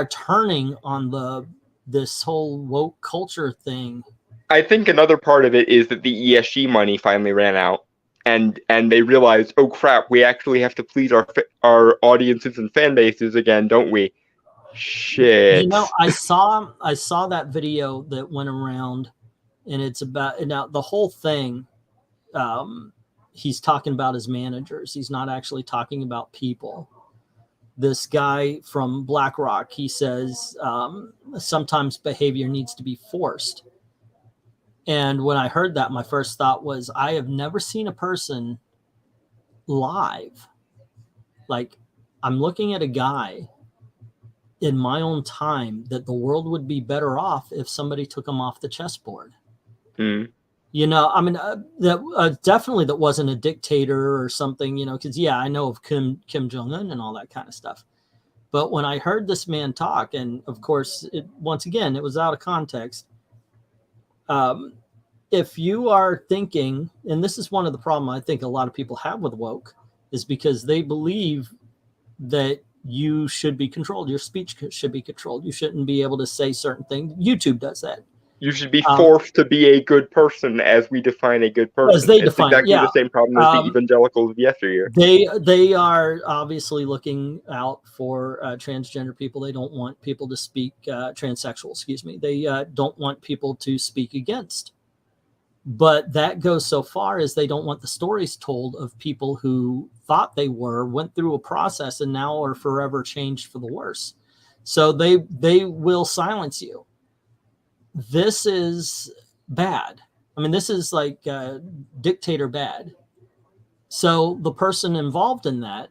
turning on this whole woke culture thing. I think another part of it is that the ESG money finally ran out, and they realized, oh crap, we actually have to please our audiences and fan bases again, don't we? Shit. I saw that video that went around, and it's about, now the whole thing, he's talking about his managers. He's not actually talking about people. This guy from BlackRock, he says sometimes behavior needs to be forced. And when I heard that, my first thought was, I have never seen a person live. Like, I'm looking at a guy in my own time that the world would be better off if somebody took him off the chessboard. Definitely that wasn't a dictator or something, because I know of Kim Jong-un and all that kind of stuff. But when I heard this man talk, and of course, once again, it was out of context. If you are thinking, and this is one of the problems I think a lot of people have with woke, is because they believe that you should be controlled. Your speech should be controlled. You shouldn't be able to say certain things. YouTube does that. You should be forced to be a good person as we define a good person. As they define, exactly the same problem as the evangelicals of yesteryear. They are obviously looking out for transgender people. They don't want people to speak, transsexual, excuse me. They don't want people to speak against. But that goes so far as they don't want the stories told of people who thought they went through a process and now are forever changed for the worse. So they will silence you. This is bad. This is like dictator bad. So the person involved in that,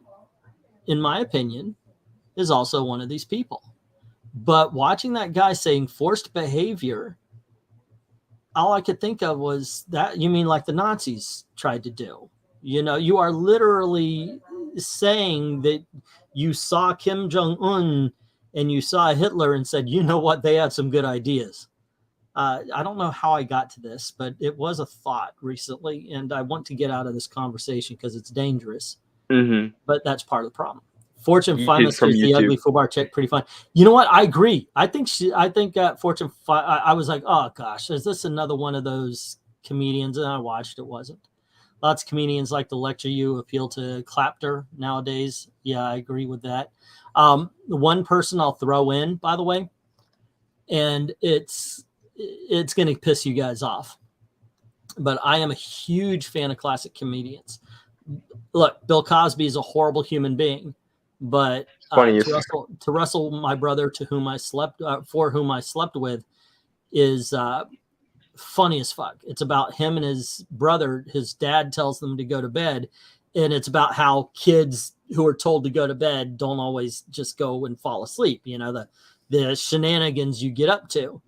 in my opinion, is also one of these people. But watching that guy saying forced behavior, all I could think of was that, you mean like the Nazis tried to do. You are literally saying that you saw Kim Jong-un and you saw Hitler and said, you know what, they had some good ideas. I don't know how I got to this, but it was a thought recently, and I want to get out of this conversation because it's dangerous. but that's part of the problem. Fortune Yeeted Famous from is the ugly YouTube. foobar chick, pretty fun. You know what? I agree. I think Fortune. I was like, oh gosh, is this another one of those comedians? And I watched. It wasn't. Lots of comedians like to lecture you, appeal to clapter nowadays. Yeah, I agree with that. The one person I'll throw in, by the way, and it's going to piss you guys off, but I am a huge fan of classic comedians. Look, Bill Cosby is a horrible human being, but to Russell, my brother, to whom I slept, for whom I slept with, is funny as fuck. It's about him and his brother. His dad tells them to go to bed, and it's about how kids who are told to go to bed don't always just go and fall asleep. You know, the shenanigans you get up to.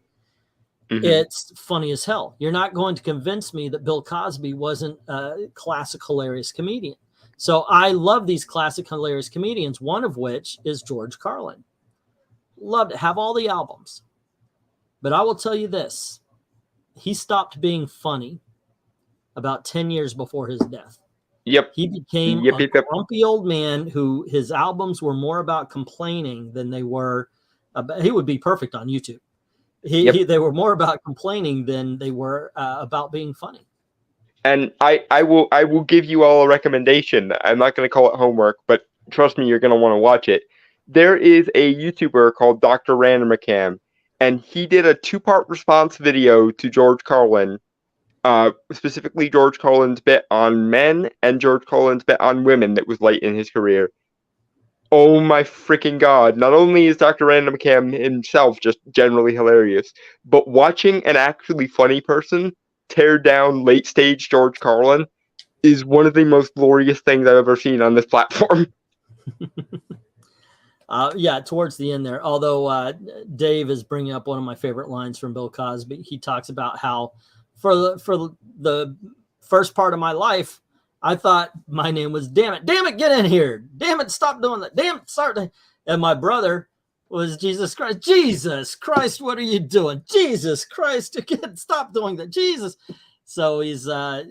It's funny as hell. You're not going to convince me that Bill Cosby wasn't a classic hilarious comedian. So I love these classic hilarious comedians, one of which is George Carlin. Loved it. Have all the albums. But I will tell you this. He stopped being funny about 10 years before his death. Yep. He became a grumpy old man who his albums were more about complaining than they were about. He would be perfect on YouTube. They were more about complaining than they were about being funny. And I will give you all a recommendation. I'm not going to call it homework, but trust me, you're going to want to watch it. There is a YouTuber called Dr. Randomacam, and he did a 2-part response video to George Carlin, specifically George Carlin's bit on men and George Carlin's bit on women that was late in his career. Oh my freaking God. Not only is Dr. Randomacam himself just generally hilarious, but watching an actually funny person tear down late-stage George Carlin is one of the most glorious things I've ever seen on this platform. Yeah, towards the end there. Although Dave is bringing up one of my favorite lines from Bill Cosby. He talks about how for the first part of my life, I thought my name was Damn It, get in here. Damn it, stop doing that. Damn it, start. And my brother was Jesus Christ. Jesus Christ, what are you doing? Jesus Christ, again, stop doing that. Jesus. So I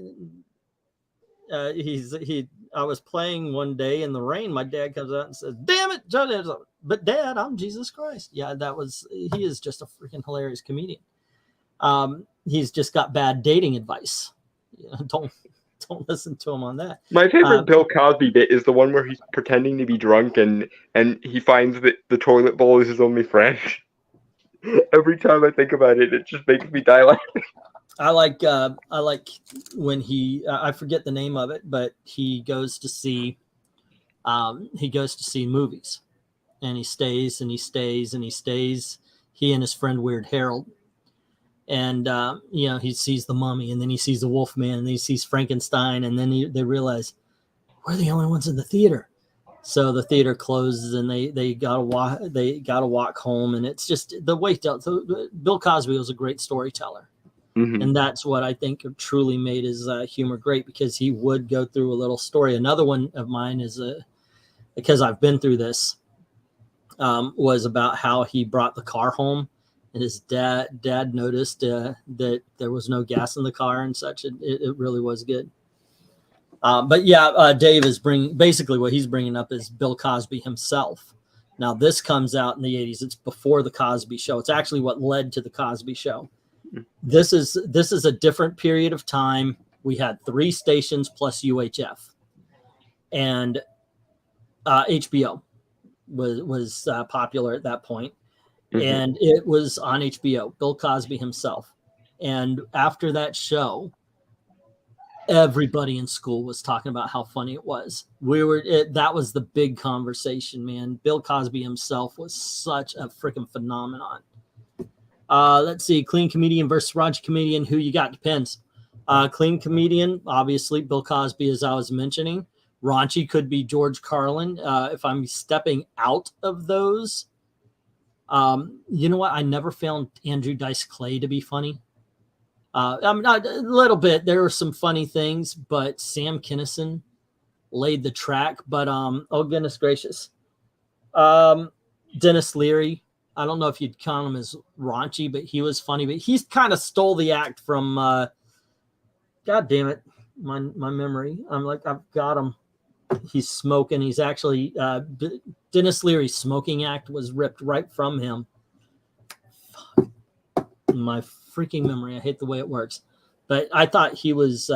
was playing one day in the rain. My dad comes out and says, "Damn it, Joe." But Dad, I'm Jesus Christ. Yeah, he is just a freaking hilarious comedian. He's just got bad dating advice. Don't listen to him on that. My favorite Bill Cosby bit is the one where he's pretending to be drunk and he finds that the toilet bowl is his only friend. Every time I think about it, it just makes me die laughing. I like when I forget the name of it, but he goes to see movies, and he stays and he stays and he stays. He and his friend Weird Harold. And, he sees the Mummy, and then he sees the Wolfman, and then he sees Frankenstein, and then they realize we're the only ones in the theater. So the theater closes, and they gotta walk home, and it's just the way. Bill Cosby was a great storyteller, and that's what I think truly made his humor great, because he would go through a little story. Another one of mine is because I've been through this, was about how he brought the car home. And his dad noticed that there was no gas in the car and such. It really was good. But yeah, Dave is basically what he's bringing up is Bill Cosby himself. Now this comes out in the 80s. It's before the Cosby Show. It's actually what led to the Cosby Show. This is a different period of time. We had 3 stations plus UHF, and HBO was popular at that point. And it was on HBO, Bill Cosby himself. And after that show, everybody in school was talking about how funny it was. That was the big conversation, man. Bill Cosby himself was such a freaking phenomenon. Let's see, clean comedian versus raunchy comedian. Who you got? Depends. Clean comedian, obviously, Bill Cosby, as I was mentioning. Raunchy could be George Carlin. If I'm stepping out of those, you know what? I never found Andrew Dice Clay to be funny. I'm not a little bit. There were some funny things, but Sam Kinison laid the track. But oh goodness gracious, Dennis Leary. I don't know if you'd count him as raunchy, but he was funny. But he's kind of stole the act from. God damn it, my memory. I'm like I've got him. he's smoking. He's actually Dennis Leary's smoking act was ripped right from him. My freaking memory. I hate the way it works. But I thought he was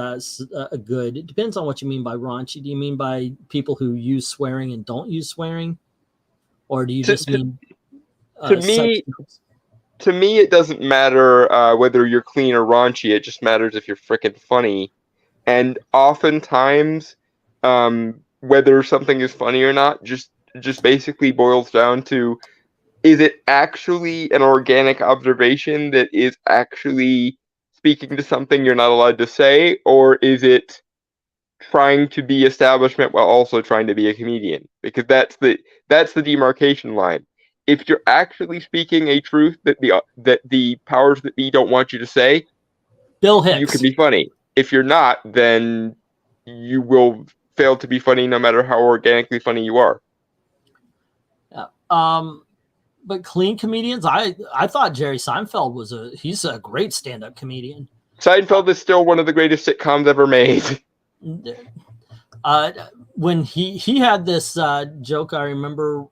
good. It depends on what you mean by raunchy. Do you mean by people who use swearing and don't use swearing? Or do you just mean to me, it doesn't matter whether you're clean or raunchy. It just matters if you're freaking funny. And oftentimes, whether something is funny or not just basically boils down to, is it actually an organic observation that is actually speaking to something you're not allowed to say, or is it trying to be establishment while also trying to be a comedian? Because that's the demarcation line. If you're actually speaking a truth that the powers that be don't want you to say, Bill Hicks, you can be funny. If you're not, then you will fail to be funny no matter how organically funny you are. Yeah. But clean comedians, I thought Jerry Seinfeld he's a great stand-up comedian. Seinfeld is still one of the greatest sitcoms ever made. When he had this joke, I remember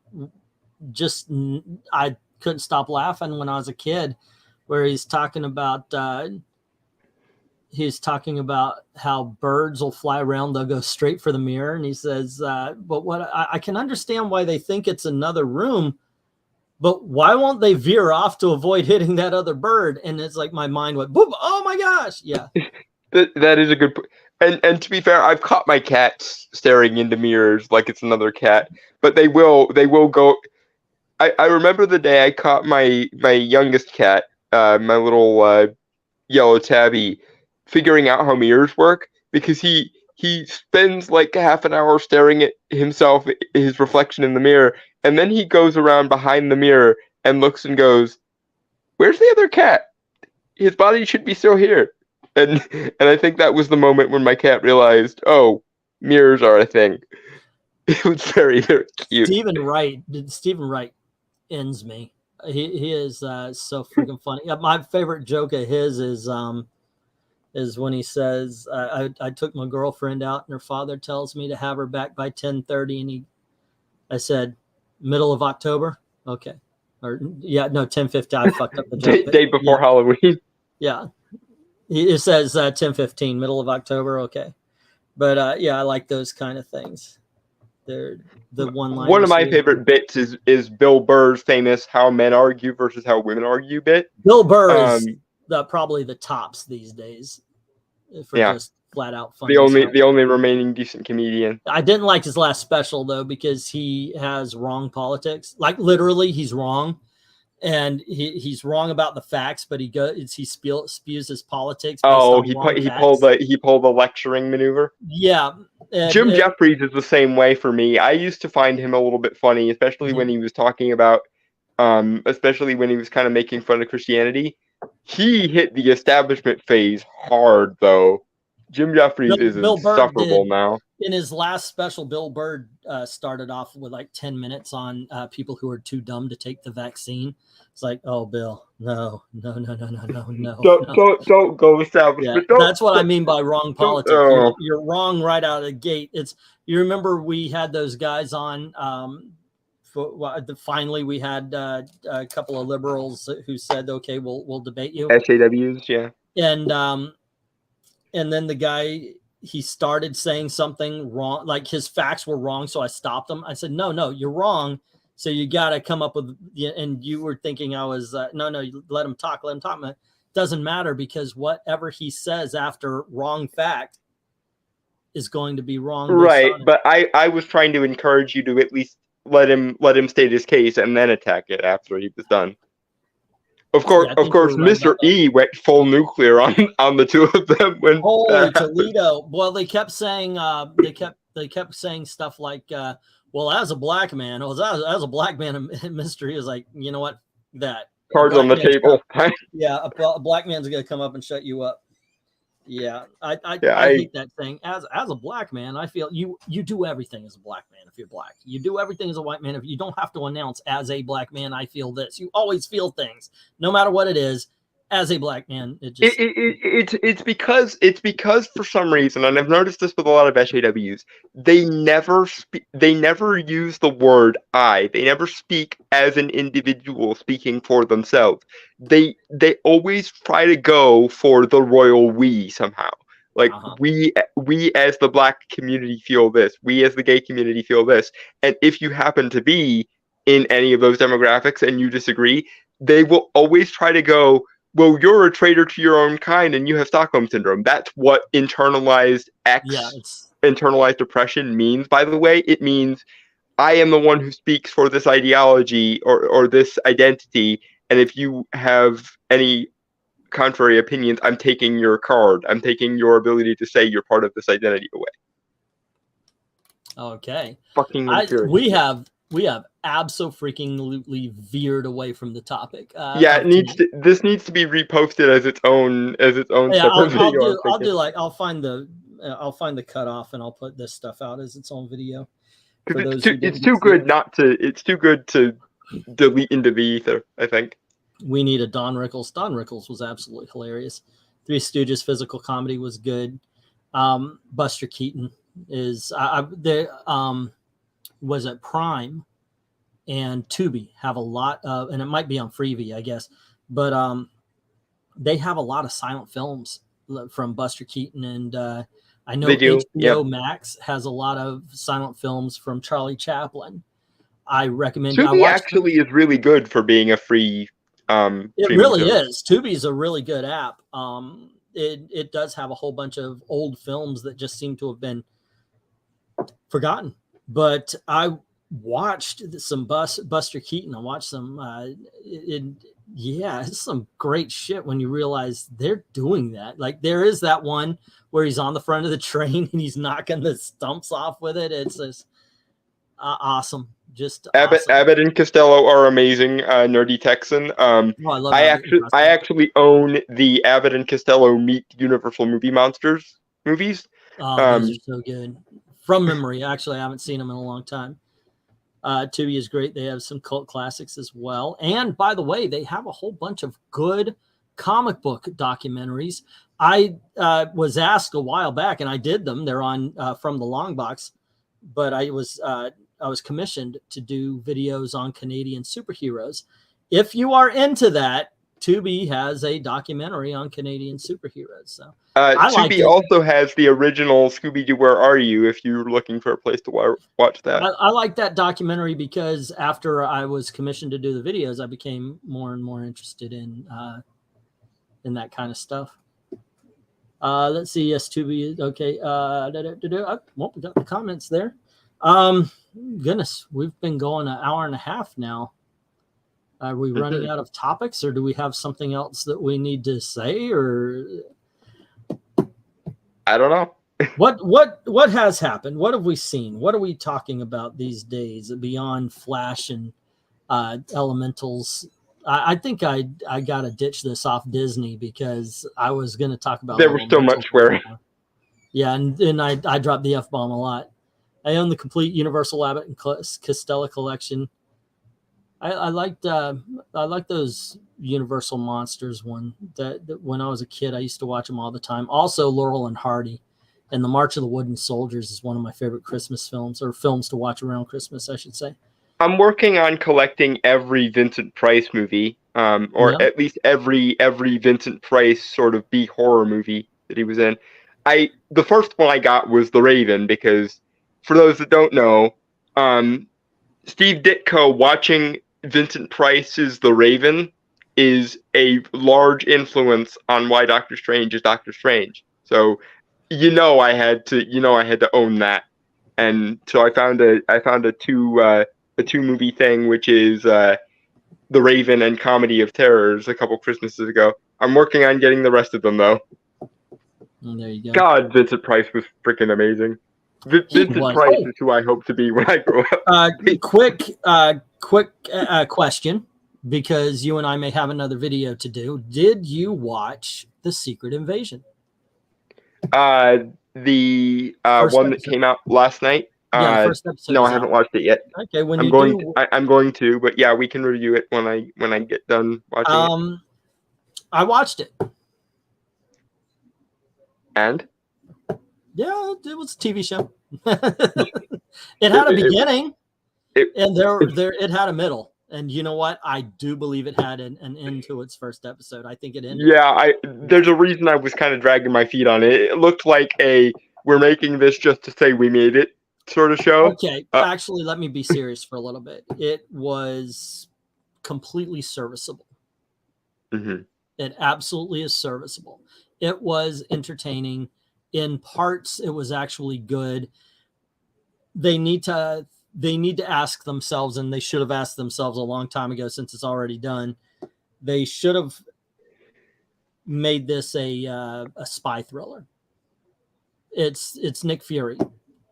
I couldn't stop laughing when I was a kid, where he's talking about how birds will fly around, they'll go straight for the mirror, and he says, but what I can understand why they think it's another room, but why won't they veer off to avoid hitting that other bird? And it's like my mind went boom. Oh my gosh. Yeah. that is a good point. And to be fair, I've caught my cats staring into mirrors like it's another cat, but they will go. I remember the day I caught my youngest cat, my little yellow tabby, figuring out how mirrors work, because he spends like half an hour staring at himself, his reflection in the mirror, and then he goes around behind the mirror and looks and goes, "Where's the other cat? His body should be still here." And I think that was the moment when my cat realized, oh, mirrors are a thing. It was very, very cute. Stephen Wright ends me. He is so freaking funny. My favorite joke of his is when he says, I took my girlfriend out and her father tells me to have her back by 10:30, and I said, middle of October? Okay. Or yeah, no, 10:50. I fucked up the joke. Day before Halloween. Yeah. It says 10:15, middle of October. Okay. But yeah, I like those kind of things. They're the one-liners. One of my favorite bits is Bill Burr's famous "How Men Argue versus How Women Argue" bit. Bill Burr is probably the tops these days for just flat out funny. The only remaining decent comedian. I didn't like his last special though, because he has wrong politics. Like literally, he's wrong, and he's wrong about the facts, but he spews his politics. Oh, he pulled the lecturing maneuver. Yeah. Jim Jeffries is the same way for me. I used to find him a little bit funny, especially when he was talking about, especially when he was kind of making fun of Christianity. He hit the establishment phase hard, though. Jim Jeffries is insufferable now. In his last special, Bill Burr started off with like 10 minutes on people who are too dumb to take the vaccine. It's like, oh, Bill, no. Don't go establishment. Yeah, that's what I mean by wrong politics. You're wrong right out of the gate. You remember we had those guys on. Finally, we had a couple of liberals who said, "Okay, we'll debate you." SAWs, yeah. And then the guy, he started saying something wrong, like his facts were wrong. So I stopped him. I said, no, you're wrong. So you got to come up with, and you were thinking I was, no, let him talk. It doesn't matter, because whatever he says after wrong fact is going to be wrong. Right. But I was trying to encourage you to at least let him state his case and then attack it after he was done. Of course, Mr. E went full nuclear on the two of them. When holy Toledo! Well, they kept saying stuff like, "Well, as a black man, as a black man," and Mr. E was like, "You know what? That cards on the table." Yeah, a black man's gonna come up and shut you up. Yeah, I hate that thing. As a black man, I feel you do everything as a black man if you're black. You do everything as a white man. If you don't have to announce as a black man, I feel this. You always feel things, no matter what it is. as a black man, it just it's because for some reason, and I've noticed this with a lot of SJWs, they never use the word I. They never speak as an individual speaking for themselves. They always try to go for the royal we somehow. Like we as the black community feel this, we as the gay community feel this, and if you happen to be in any of those demographics and you disagree, they will always try to go, well, you're a traitor to your own kind and you have Stockholm syndrome. That's what internalized internalized oppression means, by the way. It means I am the one who speaks for this ideology or this identity, and if you have any contrary opinions, I'm taking your card. I'm taking your ability to say you're part of this identity away. Okay. Fucking we have abso-freaking-lutely veered away from the topic. Yeah, this needs to be reposted as its own separate video. I'll find the cutoff and I'll put this stuff out as its own video. It's too good to delete into the ether, I think. We need a Don Rickles. Don Rickles was absolutely hilarious. Three Stooges physical comedy was good. Buster Keaton is was at Prime and Tubi have a lot of, and it might be on Freevee, I guess, but they have a lot of silent films from Buster Keaton, and I know HBO Max has a lot of silent films from Charlie Chaplin. I recommend. Tubi actually is really good for being a free. It really is. Tubi is a really good app. It does have a whole bunch of old films that just seem to have been forgotten. But I watched some Buster Keaton. I watched some. It's some great shit when you realize they're doing that. Like there is that one where he's on the front of the train and he's knocking the stumps off with it. It's just awesome. Just Abbott and Costello are amazing. Nerdy Texan. I actually own the Abbott and Costello Meet Universal Movie Monsters movies. Oh, those are so good. From memory, actually, I haven't seen them in a long time. Tubi is great. They have some cult classics as well. And by the way, they have a whole bunch of good comic book documentaries. I was asked a while back, and I did them. They're on From the Long Box, but I was commissioned to do videos on Canadian superheroes. If you are into that, Tubi has a documentary on Canadian superheroes. So Tubi also has the original Scooby-Doo Where Are You if you're looking for a place to watch that. I like that documentary because after I was commissioned to do the videos, I became more and more interested in that kind of stuff. Let's see. Yes, Tubi. Okay. We got the comments there. Goodness, we've been going an hour and a half now. Are we running out of topics, or do we have something else that we need to say, or I don't know. What has happened? What have we seen? What are we talking about these days beyond Flash and Elementals? I think I got to ditch this off Disney because I was going to talk about. There was so much swearing. Yeah, and I dropped the F-bomb a lot. I own the complete Universal Abbott and Costello collection. I liked those Universal Monsters one that when I was a kid I used to watch them all the time. Also Laurel and Hardy, and the March of the Wooden Soldiers is one of my favorite Christmas films, or films to watch around Christmas, I should say. I'm working on collecting every Vincent Price movie, at least every Vincent Price sort of B horror movie that he was in. The first one I got was The Raven because, for those that don't know, Steve Ditko watching Vincent Price's The Raven is a large influence on why Doctor Strange is Doctor Strange. So, I had to own that, and so I found a two movie thing, which is The Raven and Comedy of Terrors a couple Christmases ago. I'm working on getting the rest of them though. And there you go. God, Vincent Price was freaking amazing. Vincent Price is who I hope to be when I grow up. Quick question, because you and I may have another video to do. Did you watch The Secret Invasion? The one that came out last night. First episode. No, I haven't watched it yet. Okay, I'm going to, but yeah, we can review it when I get done watching it. I watched it. And? Yeah, it was a TV show. It had a beginning, and it had a middle. And you know what? I do believe it had an end to its first episode. I think it ended. Yeah, there's a reason I was kind of dragging my feet on it. It looked like we're making this just to say we made it sort of show. Okay, actually, let me be serious for a little bit. It was completely serviceable. Mm-hmm. It absolutely is serviceable. It was entertaining. In parts, it was actually good. They need to ask themselves, and they should have asked themselves a long time ago, since it's already done. They should have made this a spy thriller. It's Nick Fury.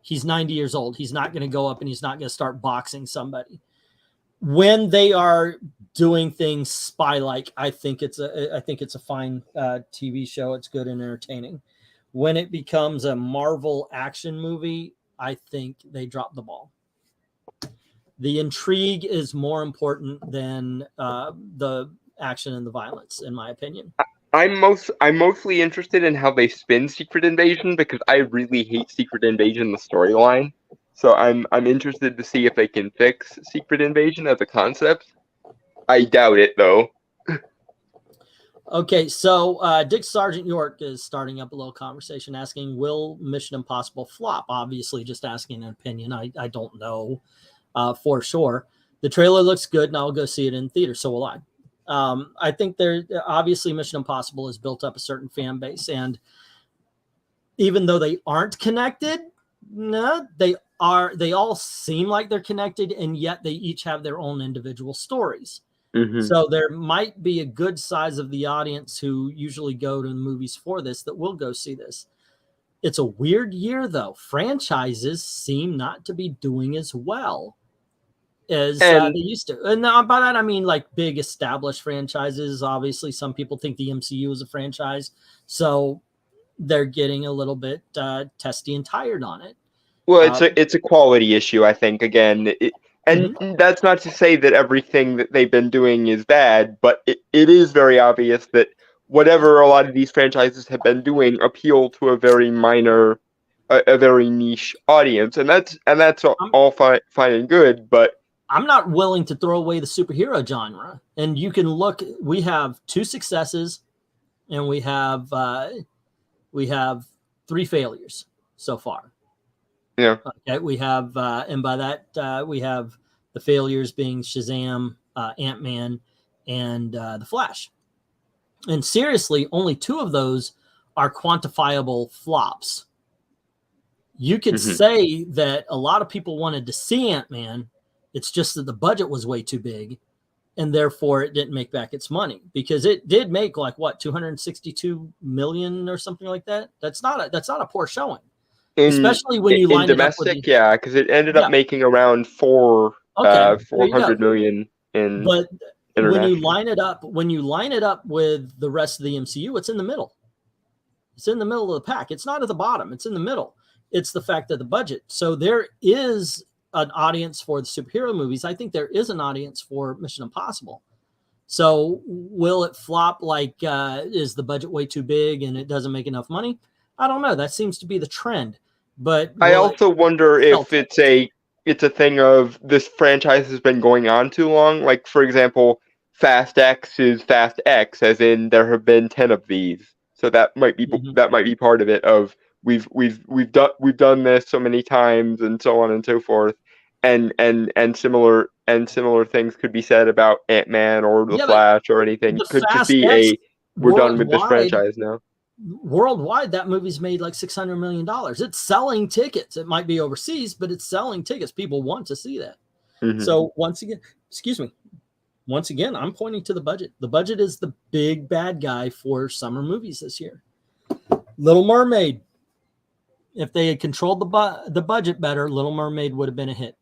He's 90 years old. He's not going to go up and he's not going to start boxing somebody. When they are doing things spy-like, I think it's a fine TV show. It's good and entertaining. When it becomes a Marvel action movie, I think they drop the ball. The intrigue is more important than the action and the violence, in my opinion. I'm mostly interested in how they spin Secret Invasion, because I really hate Secret Invasion, the storyline. So I'm interested to see if they can fix Secret Invasion as a concept. I doubt it, though. Okay, so Dick Sargent York is starting up a little conversation asking, will Mission Impossible flop? Obviously, just asking an opinion. I don't know for sure. The trailer looks good, and I'll go see it in theater, so will I. I think obviously Mission Impossible has built up a certain fan base, and even though they aren't connected, no, they all seem like they're connected, and yet they each have their own individual stories. Mm-hmm. So there might be a good size of the audience who usually go to the movies for this that will go see this. It's a weird year, though. Franchises seem not to be doing as well as they used to. And by that, I mean like big established franchises. Obviously, some people think the MCU is a franchise, so they're getting a little bit testy and tired on it. Well, it's a quality issue, I think. Again, that's not to say that everything that they've been doing is bad, but it is very obvious that whatever a lot of these franchises have been doing appeal to a very minor, a very niche audience, and that's all fine and good. But I'm not willing to throw away the superhero genre. And you can look. We have 2 successes, and we have 3 failures so far. Yeah. Okay. We have, and by that we have the failures being Shazam, Ant-Man, and the Flash. And seriously, only 2 of those are quantifiable flops. You could say that a lot of people wanted to see Ant-Man. It's just that the budget was way too big, and therefore it didn't make back its money, because it did make like what, 262 million or something like that. That's not a poor showing, especially when you line domestic, it up with because it ended up making around 400 million in. But when you line it up with the rest of the MCU, it's in the middle. It's in the middle of the pack. It's not at the bottom. It's in the middle. It's the fact of the budget. So there is an audience for the superhero movies. I think there is an audience for Mission Impossible. So will it flop? Like, is the budget way too big and it doesn't make enough money? I don't know. That seems to be the trend. But I also wonder if it's a thing of this franchise has been going on too long. Like, for example, Fast X is Fast X, as in there have been 10 of these. So that might be part of it. Of we've done this so many times, and so on and so forth, and similar things could be said about Ant-Man or the Flash or anything. It could just be we're done with this franchise now. Worldwide, that movie's made like $600 million. It's selling tickets. It might be overseas, but it's selling tickets. People want to see that. So once again, I'm pointing to the budget. The budget is the big bad guy for summer movies this year. Little Mermaid. If they had controlled the budget better, Little Mermaid would have been a hit.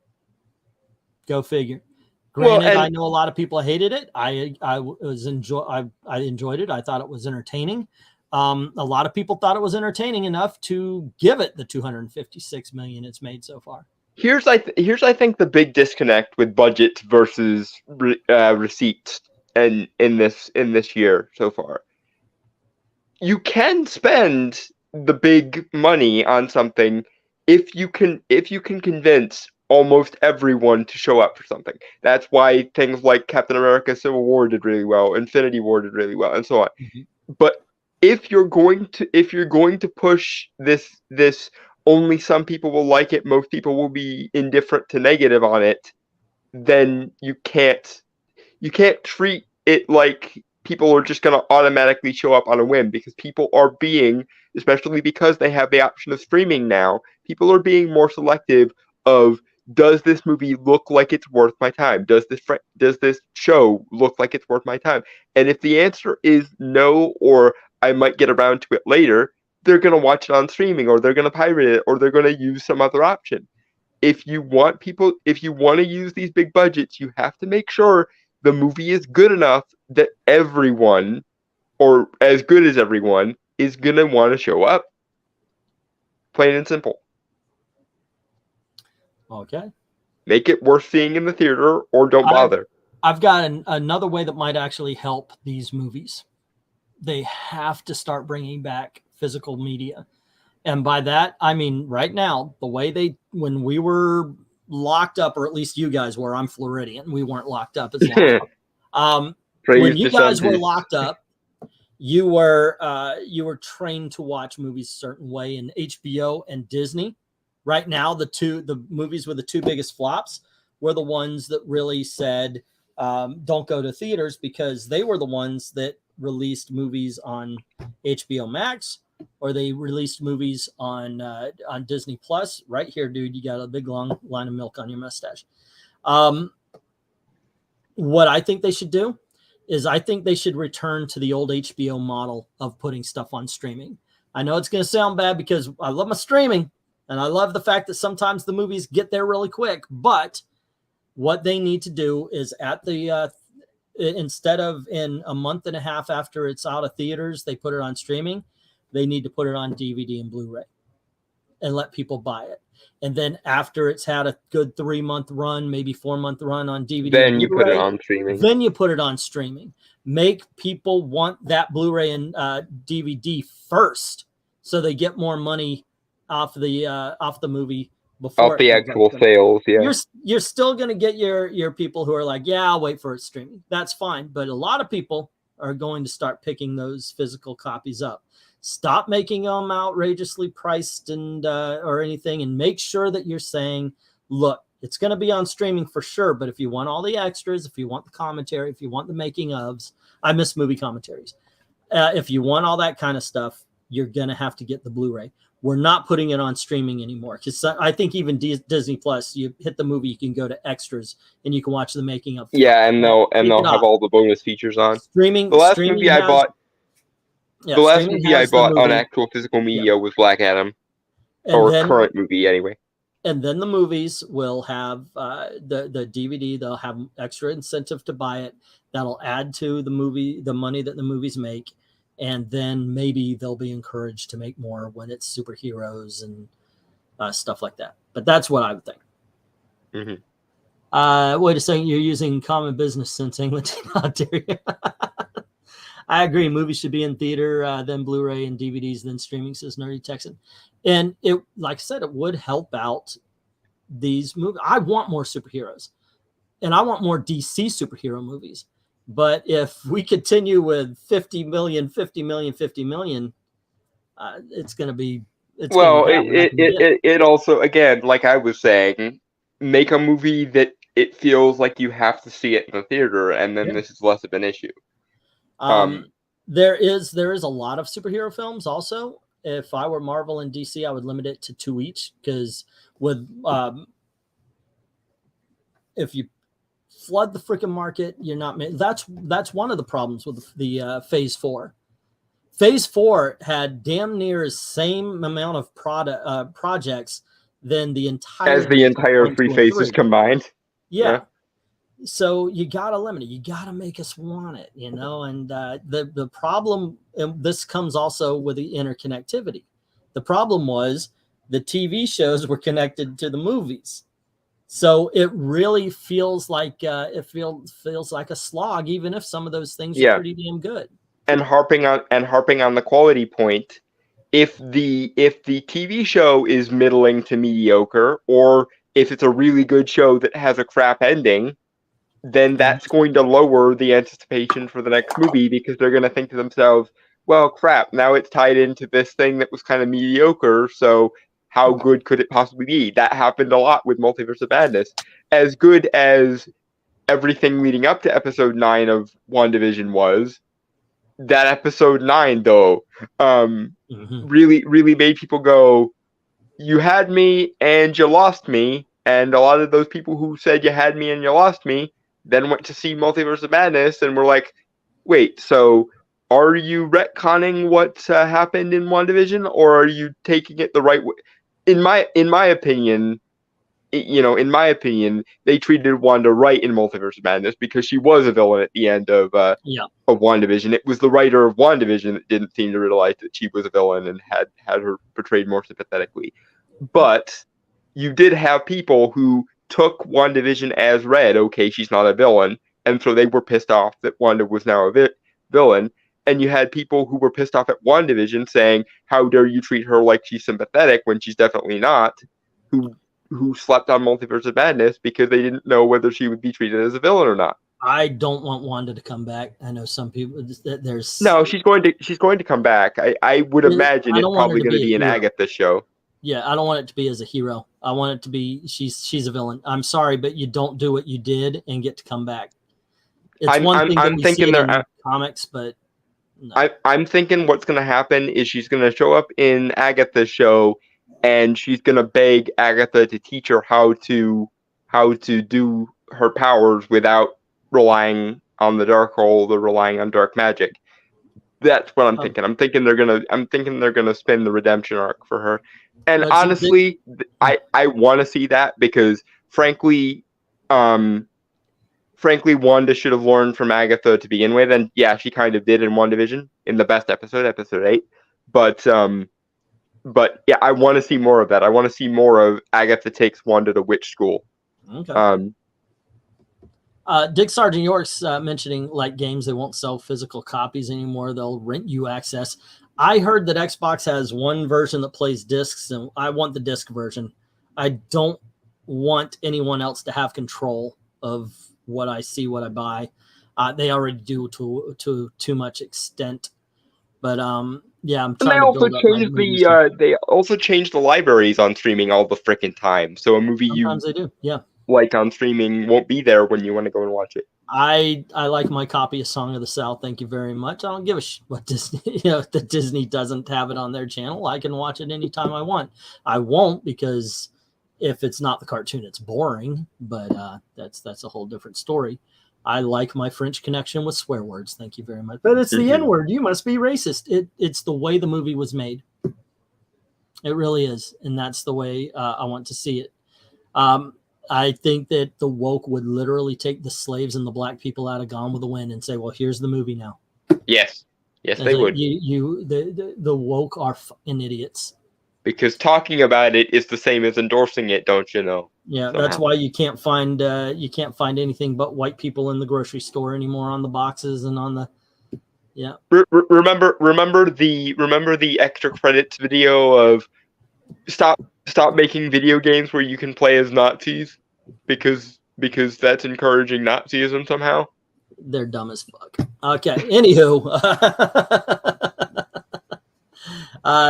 Go figure. Granted, I know a lot of people hated it. I enjoyed it. I thought it was entertaining. A lot of people thought it was entertaining enough to give it the $256 million it's made so far. Here's I think the big disconnect with budget versus receipts. and in this year so far. You can spend the big money on something if you can convince almost everyone to show up for something. That's why things like Captain America Civil War did really well, Infinity War did really well, and so on. But if you're going to push this only some people will like it, most people will be indifferent to negative on it, then you can't treat it like people are just going to automatically show up on a whim, because people are being, especially because they have the option of streaming now, people are being more selective of, does this movie look like it's worth my time? Does this show look like it's worth my time? And if the answer is no, or I might get around to it later, they're going to watch it on streaming, or they're going to pirate it, or they're going to use some other option. If you want to use these big budgets, you have to make sure the movie is good enough that everyone, or as good as everyone, is going to want to show up. Plain and simple. Okay. Make it worth seeing in the theater, or don't bother. I've got another way that might actually help these movies. They have to start bringing back physical media. And by that, I mean, right now, the way when we were locked up, or at least you guys were, I'm Floridian, we weren't locked up as long. When you guys were locked up, you were trained to watch movies a certain way. In HBO and Disney, right now, the movies with the two biggest flops were the ones that really said, don't go to theaters, because they were the ones that released movies on HBO Max, or they released movies on Disney Plus. Right here, dude, you got a big long line of milk on your mustache. What I think they should do is, I think they should return to the old HBO model of putting stuff on streaming. I know it's going to sound bad, because I love my streaming, and I love the fact that sometimes the movies get there really quick. But what they need to do is, instead of in a month and a half after it's out of theaters, they put it on streaming, they need to put it on DVD and Blu-ray and let people buy it. And then after it's had a good 3-month run, maybe 4-month run on DVD, then you put it on streaming. Then you put it on streaming. Make people want that Blu-ray and DVD first, so they get more money off the movie before off the actual sales. Yeah, you're still going to get your people who are like, yeah, I'll wait for it streaming. That's fine, but a lot of people are going to start picking those physical copies up. Stop making them outrageously priced and or anything, and make sure that you're saying, look, it's going to be on streaming for sure, but if you want all the extras, if you want the commentary, if you want the making ofs, I miss movie commentaries. If you want all that kind of stuff, you're going to have to get the Blu-ray. We're not putting it on streaming anymore, because I think even Disney Plus, you hit the movie, you can go to extras and you can watch the making of. Yeah, and they'll have all the bonus features on. Streaming. The last movie I bought on actual physical media was Black Adam, or current movie anyway. And then the movies will have the DVD. They'll have extra incentive to buy it. That'll add to the movie, the money that the movies make. And then maybe they'll be encouraged to make more when it's superheroes and stuff like that. But that's what I would think. Mm-hmm. Wait a second. You're using common business sense, English. How dare you? I agree. Movies should be in theater, then Blu-ray and DVDs, then streaming, says Nerdy Texan. And it, like I said, it would help out these movies. I want more superheroes, and I want more DC superhero movies. But if we continue with 50 million, it's going to be. It also, again, like I was saying, make a movie that it feels like you have to see it in the theater, and then this is less of an issue. There is a lot of superhero films also. If I were Marvel and DC, I would limit it to 2 each, because with if you flood the freaking market, you're not. That's one of the problems with the Phase 4. Phase 4 had damn near the same amount of projects than the entire 3 phases combined. Yeah. So you got to limit it. You got to make us want it, you know? And the problem, and this comes also with the interconnectivity. The problem was the TV shows were connected to the movies. So it really feels like feels like a slog, even if some of those things are pretty damn good. And harping on the quality point, if the TV show is middling to mediocre, or if it's a really good show that has a crap ending, then that's going to lower the anticipation for the next movie, because they're going to think to themselves, well, crap, now it's tied into this thing that was kind of mediocre, so how good could it possibly be? That happened a lot with Multiverse of Madness. As good as everything leading up to episode 9 of WandaVision was, that episode 9, though, really made people go, you had me and you lost me. And a lot of those people who said you had me and you lost me then went to see Multiverse of Madness and were like, wait, so are you retconning what happened in WandaVision, or are you taking it the right way? In my opinion, they treated Wanda right in Multiverse of Madness, because she was a villain at the end of WandaVision. It was the writer of WandaVision that didn't seem to realize that she was a villain and had her portrayed more sympathetically. But you did have people who took WandaVision as read, okay, she's not a villain, and so they were pissed off that Wanda was now a villain. And you had people who were pissed off at WandaVision saying, how dare you treat her like she's sympathetic when she's definitely not, who slept on Multiverse of Madness because they didn't know whether she would be treated as a villain or not. I don't want Wanda to come back. I know some people, there's... No, she's going to come back. I would imagine it's probably going to be an Agatha show. Yeah, I don't want it to be as a hero. I want it to be she's a villain. I'm sorry, but you don't do what you did and get to come back. It's one thing that we see in comics, but no. I'm thinking what's going to happen is she's going to show up in Agatha's show, and she's going to beg Agatha to teach her how to do her powers without relying on the Darkhold or relying on dark magic. That's what I'm thinking. I'm thinking they're gonna spin the redemption arc for her. And honestly, I want to see that, because frankly, Wanda should have learned from Agatha to begin with, and yeah, she kind of did in WandaVision in the best episode, episode 8. But yeah, I want to see more of that. I want to see more of Agatha takes Wanda to witch school. Okay. Dick Sargent York's mentioning, like, games, they won't sell physical copies anymore. They'll rent you access. I heard that Xbox has one version that plays discs, and I want the disc version. I don't want anyone else to have control of what I see, what I buy. They already do to too much extent. But yeah, I'm trying they also changed the libraries on streaming all the frickin' time. So a movie sometimes they do, yeah, like on streaming won't be there when you want to go and watch it. I like my copy of Song of the South. Thank you very much. I don't give a shit what Disney, that Disney doesn't have it on their channel. I can watch it anytime I want. I won't, because if it's not the cartoon, it's boring. But that's a whole different story. I like my French Connection with swear words. Thank you very much. But it's the N word. You must be racist. It's the way the movie was made. It really is, and that's the way I want to see it. I think that the woke would literally take the slaves and the black people out of Gone with the Wind and say, well, here's the movie now. Yes, they would. The woke are fucking idiots. Because talking about it is the same as endorsing it, don't you know? Yeah, somehow. That's why you can't find anything but white people in the grocery store anymore on the boxes and on the Remember the extra credits video of stop making video games where you can play as Nazis because that's encouraging Nazism somehow. They're dumb as fuck. Okay, anywho.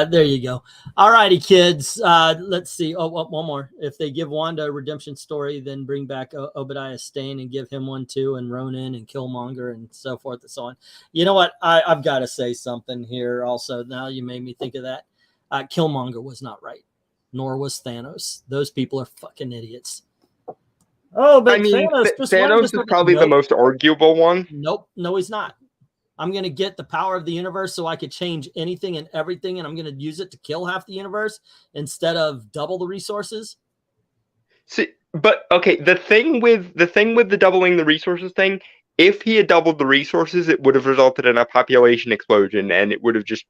There you go. All righty, kids. Let's see. Oh, one more. If they give Wanda a redemption story, then bring back Obadiah Stane and give him one too, and Ronan and Killmonger and so forth and so on. You know what? I've got to say something here also. Now you made me think of that. Killmonger was not right, nor was Thanos. Those people are fucking idiots. Oh, but I mean, Thanos is probably the most arguable one. Nope. No, he's not. I'm going to get the power of the universe so I could change anything and everything, and I'm going to use it to kill half the universe instead of double the resources. See, but okay, the thing with the doubling the resources thing, if he had doubled the resources, it would have resulted in a population explosion, and it would have just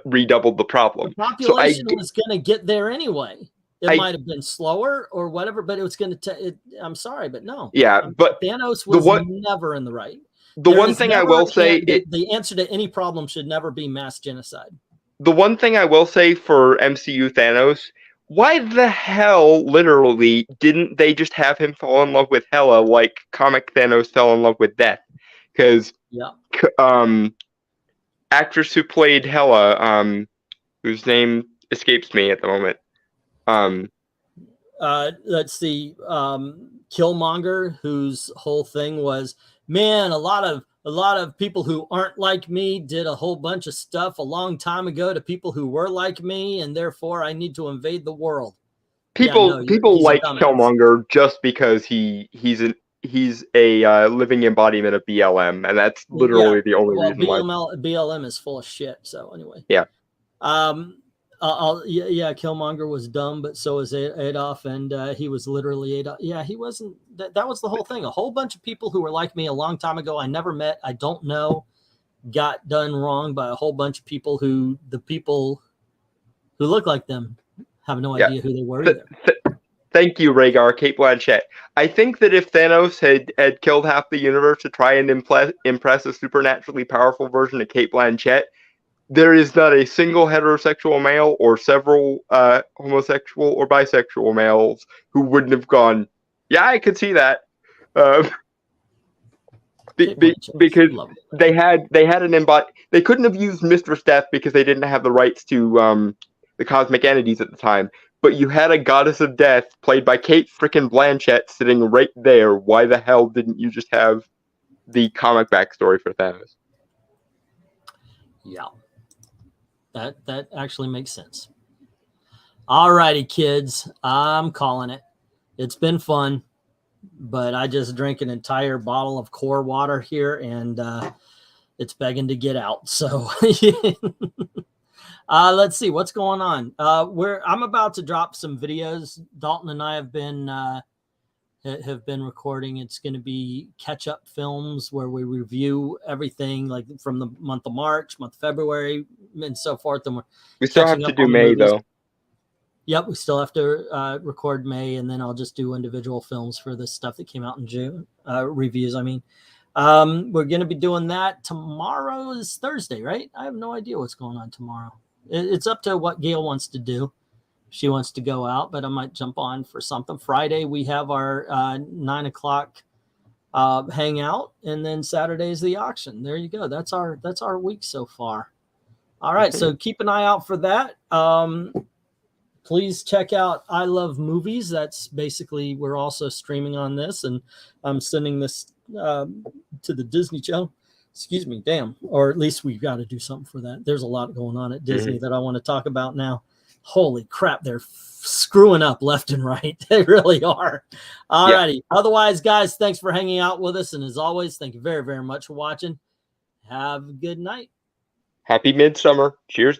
redoubled the problem. The population was going to get there anyway. It might have been slower or whatever, but it was going to. I'm sorry, but no. Yeah, but Thanos was never in the right. The one thing I will say, the answer to any problem should never be mass genocide. The one thing I will say for MCU Thanos, why the hell, literally, didn't they just have him fall in love with Hela like comic Thanos fell in love with Death? Because actress who played Hela, whose name escapes me at the moment. Let's see, Killmonger, whose whole thing was, man, a lot of people who aren't like me did a whole bunch of stuff a long time ago to people who were like me, and therefore I need to invade the world. People like Killmonger just because he's a living embodiment of BLM, and that's literally the only reason why. BLM is full of shit. So anyway, Killmonger was dumb, but so was Adolf, and he was literally Adolf. Yeah, he wasn't. That was the whole thing. A whole bunch of people who were like me a long time ago, I never met, I don't know, got done wrong by a whole bunch of people who look like them have no idea who they were either. Thank you, Rhaegar, Cate Blanchett. I think that if Thanos had killed half the universe to try and impress a supernaturally powerful version of Cate Blanchett, there is not a single heterosexual male or several homosexual or bisexual males who wouldn't have gone, yeah, I could see that. Because they had an they couldn't have used Mistress Death because they didn't have the rights to the cosmic entities at the time. But you had a goddess of death played by Cate frickin' Blanchett sitting right there. Why the hell didn't you just have the comic backstory for Thanos? Yeah. That actually makes sense. All righty, kids. I'm calling it. It's been fun, but I just drank an entire bottle of core water here, and it's begging to get out. So let's see what's going on. I'm about to drop some videos. Dalton and I have been recording. It's going to be catch-up films where we review everything, like from the month of March, month of February, and so forth. And we still have to do May, though. Yep, we still have to record May, and then I'll just do individual films for the stuff that came out in June. Reviews, I mean. We're going to be doing that. Tomorrow is Thursday, right? I have no idea what's going on tomorrow. It's up to what Gail wants to do. She wants to go out, but I might jump on for something. Friday, we have our 9 o'clock hangout, and then Saturday is the auction. There you go. That's our week so far. All right, so keep an eye out for that. Please check out I Love Movies. That's basically, we're also streaming on this, and I'm sending this to the Disney Channel. Excuse me, damn. Or at least we've got to do something for that. There's a lot going on at Disney that I want to talk about now. Holy crap, they're screwing up left and right. They really are. All righty. Otherwise, guys, thanks for hanging out with us. And as always, thank you very, very much for watching. Have a good night. Happy midsummer. Cheers.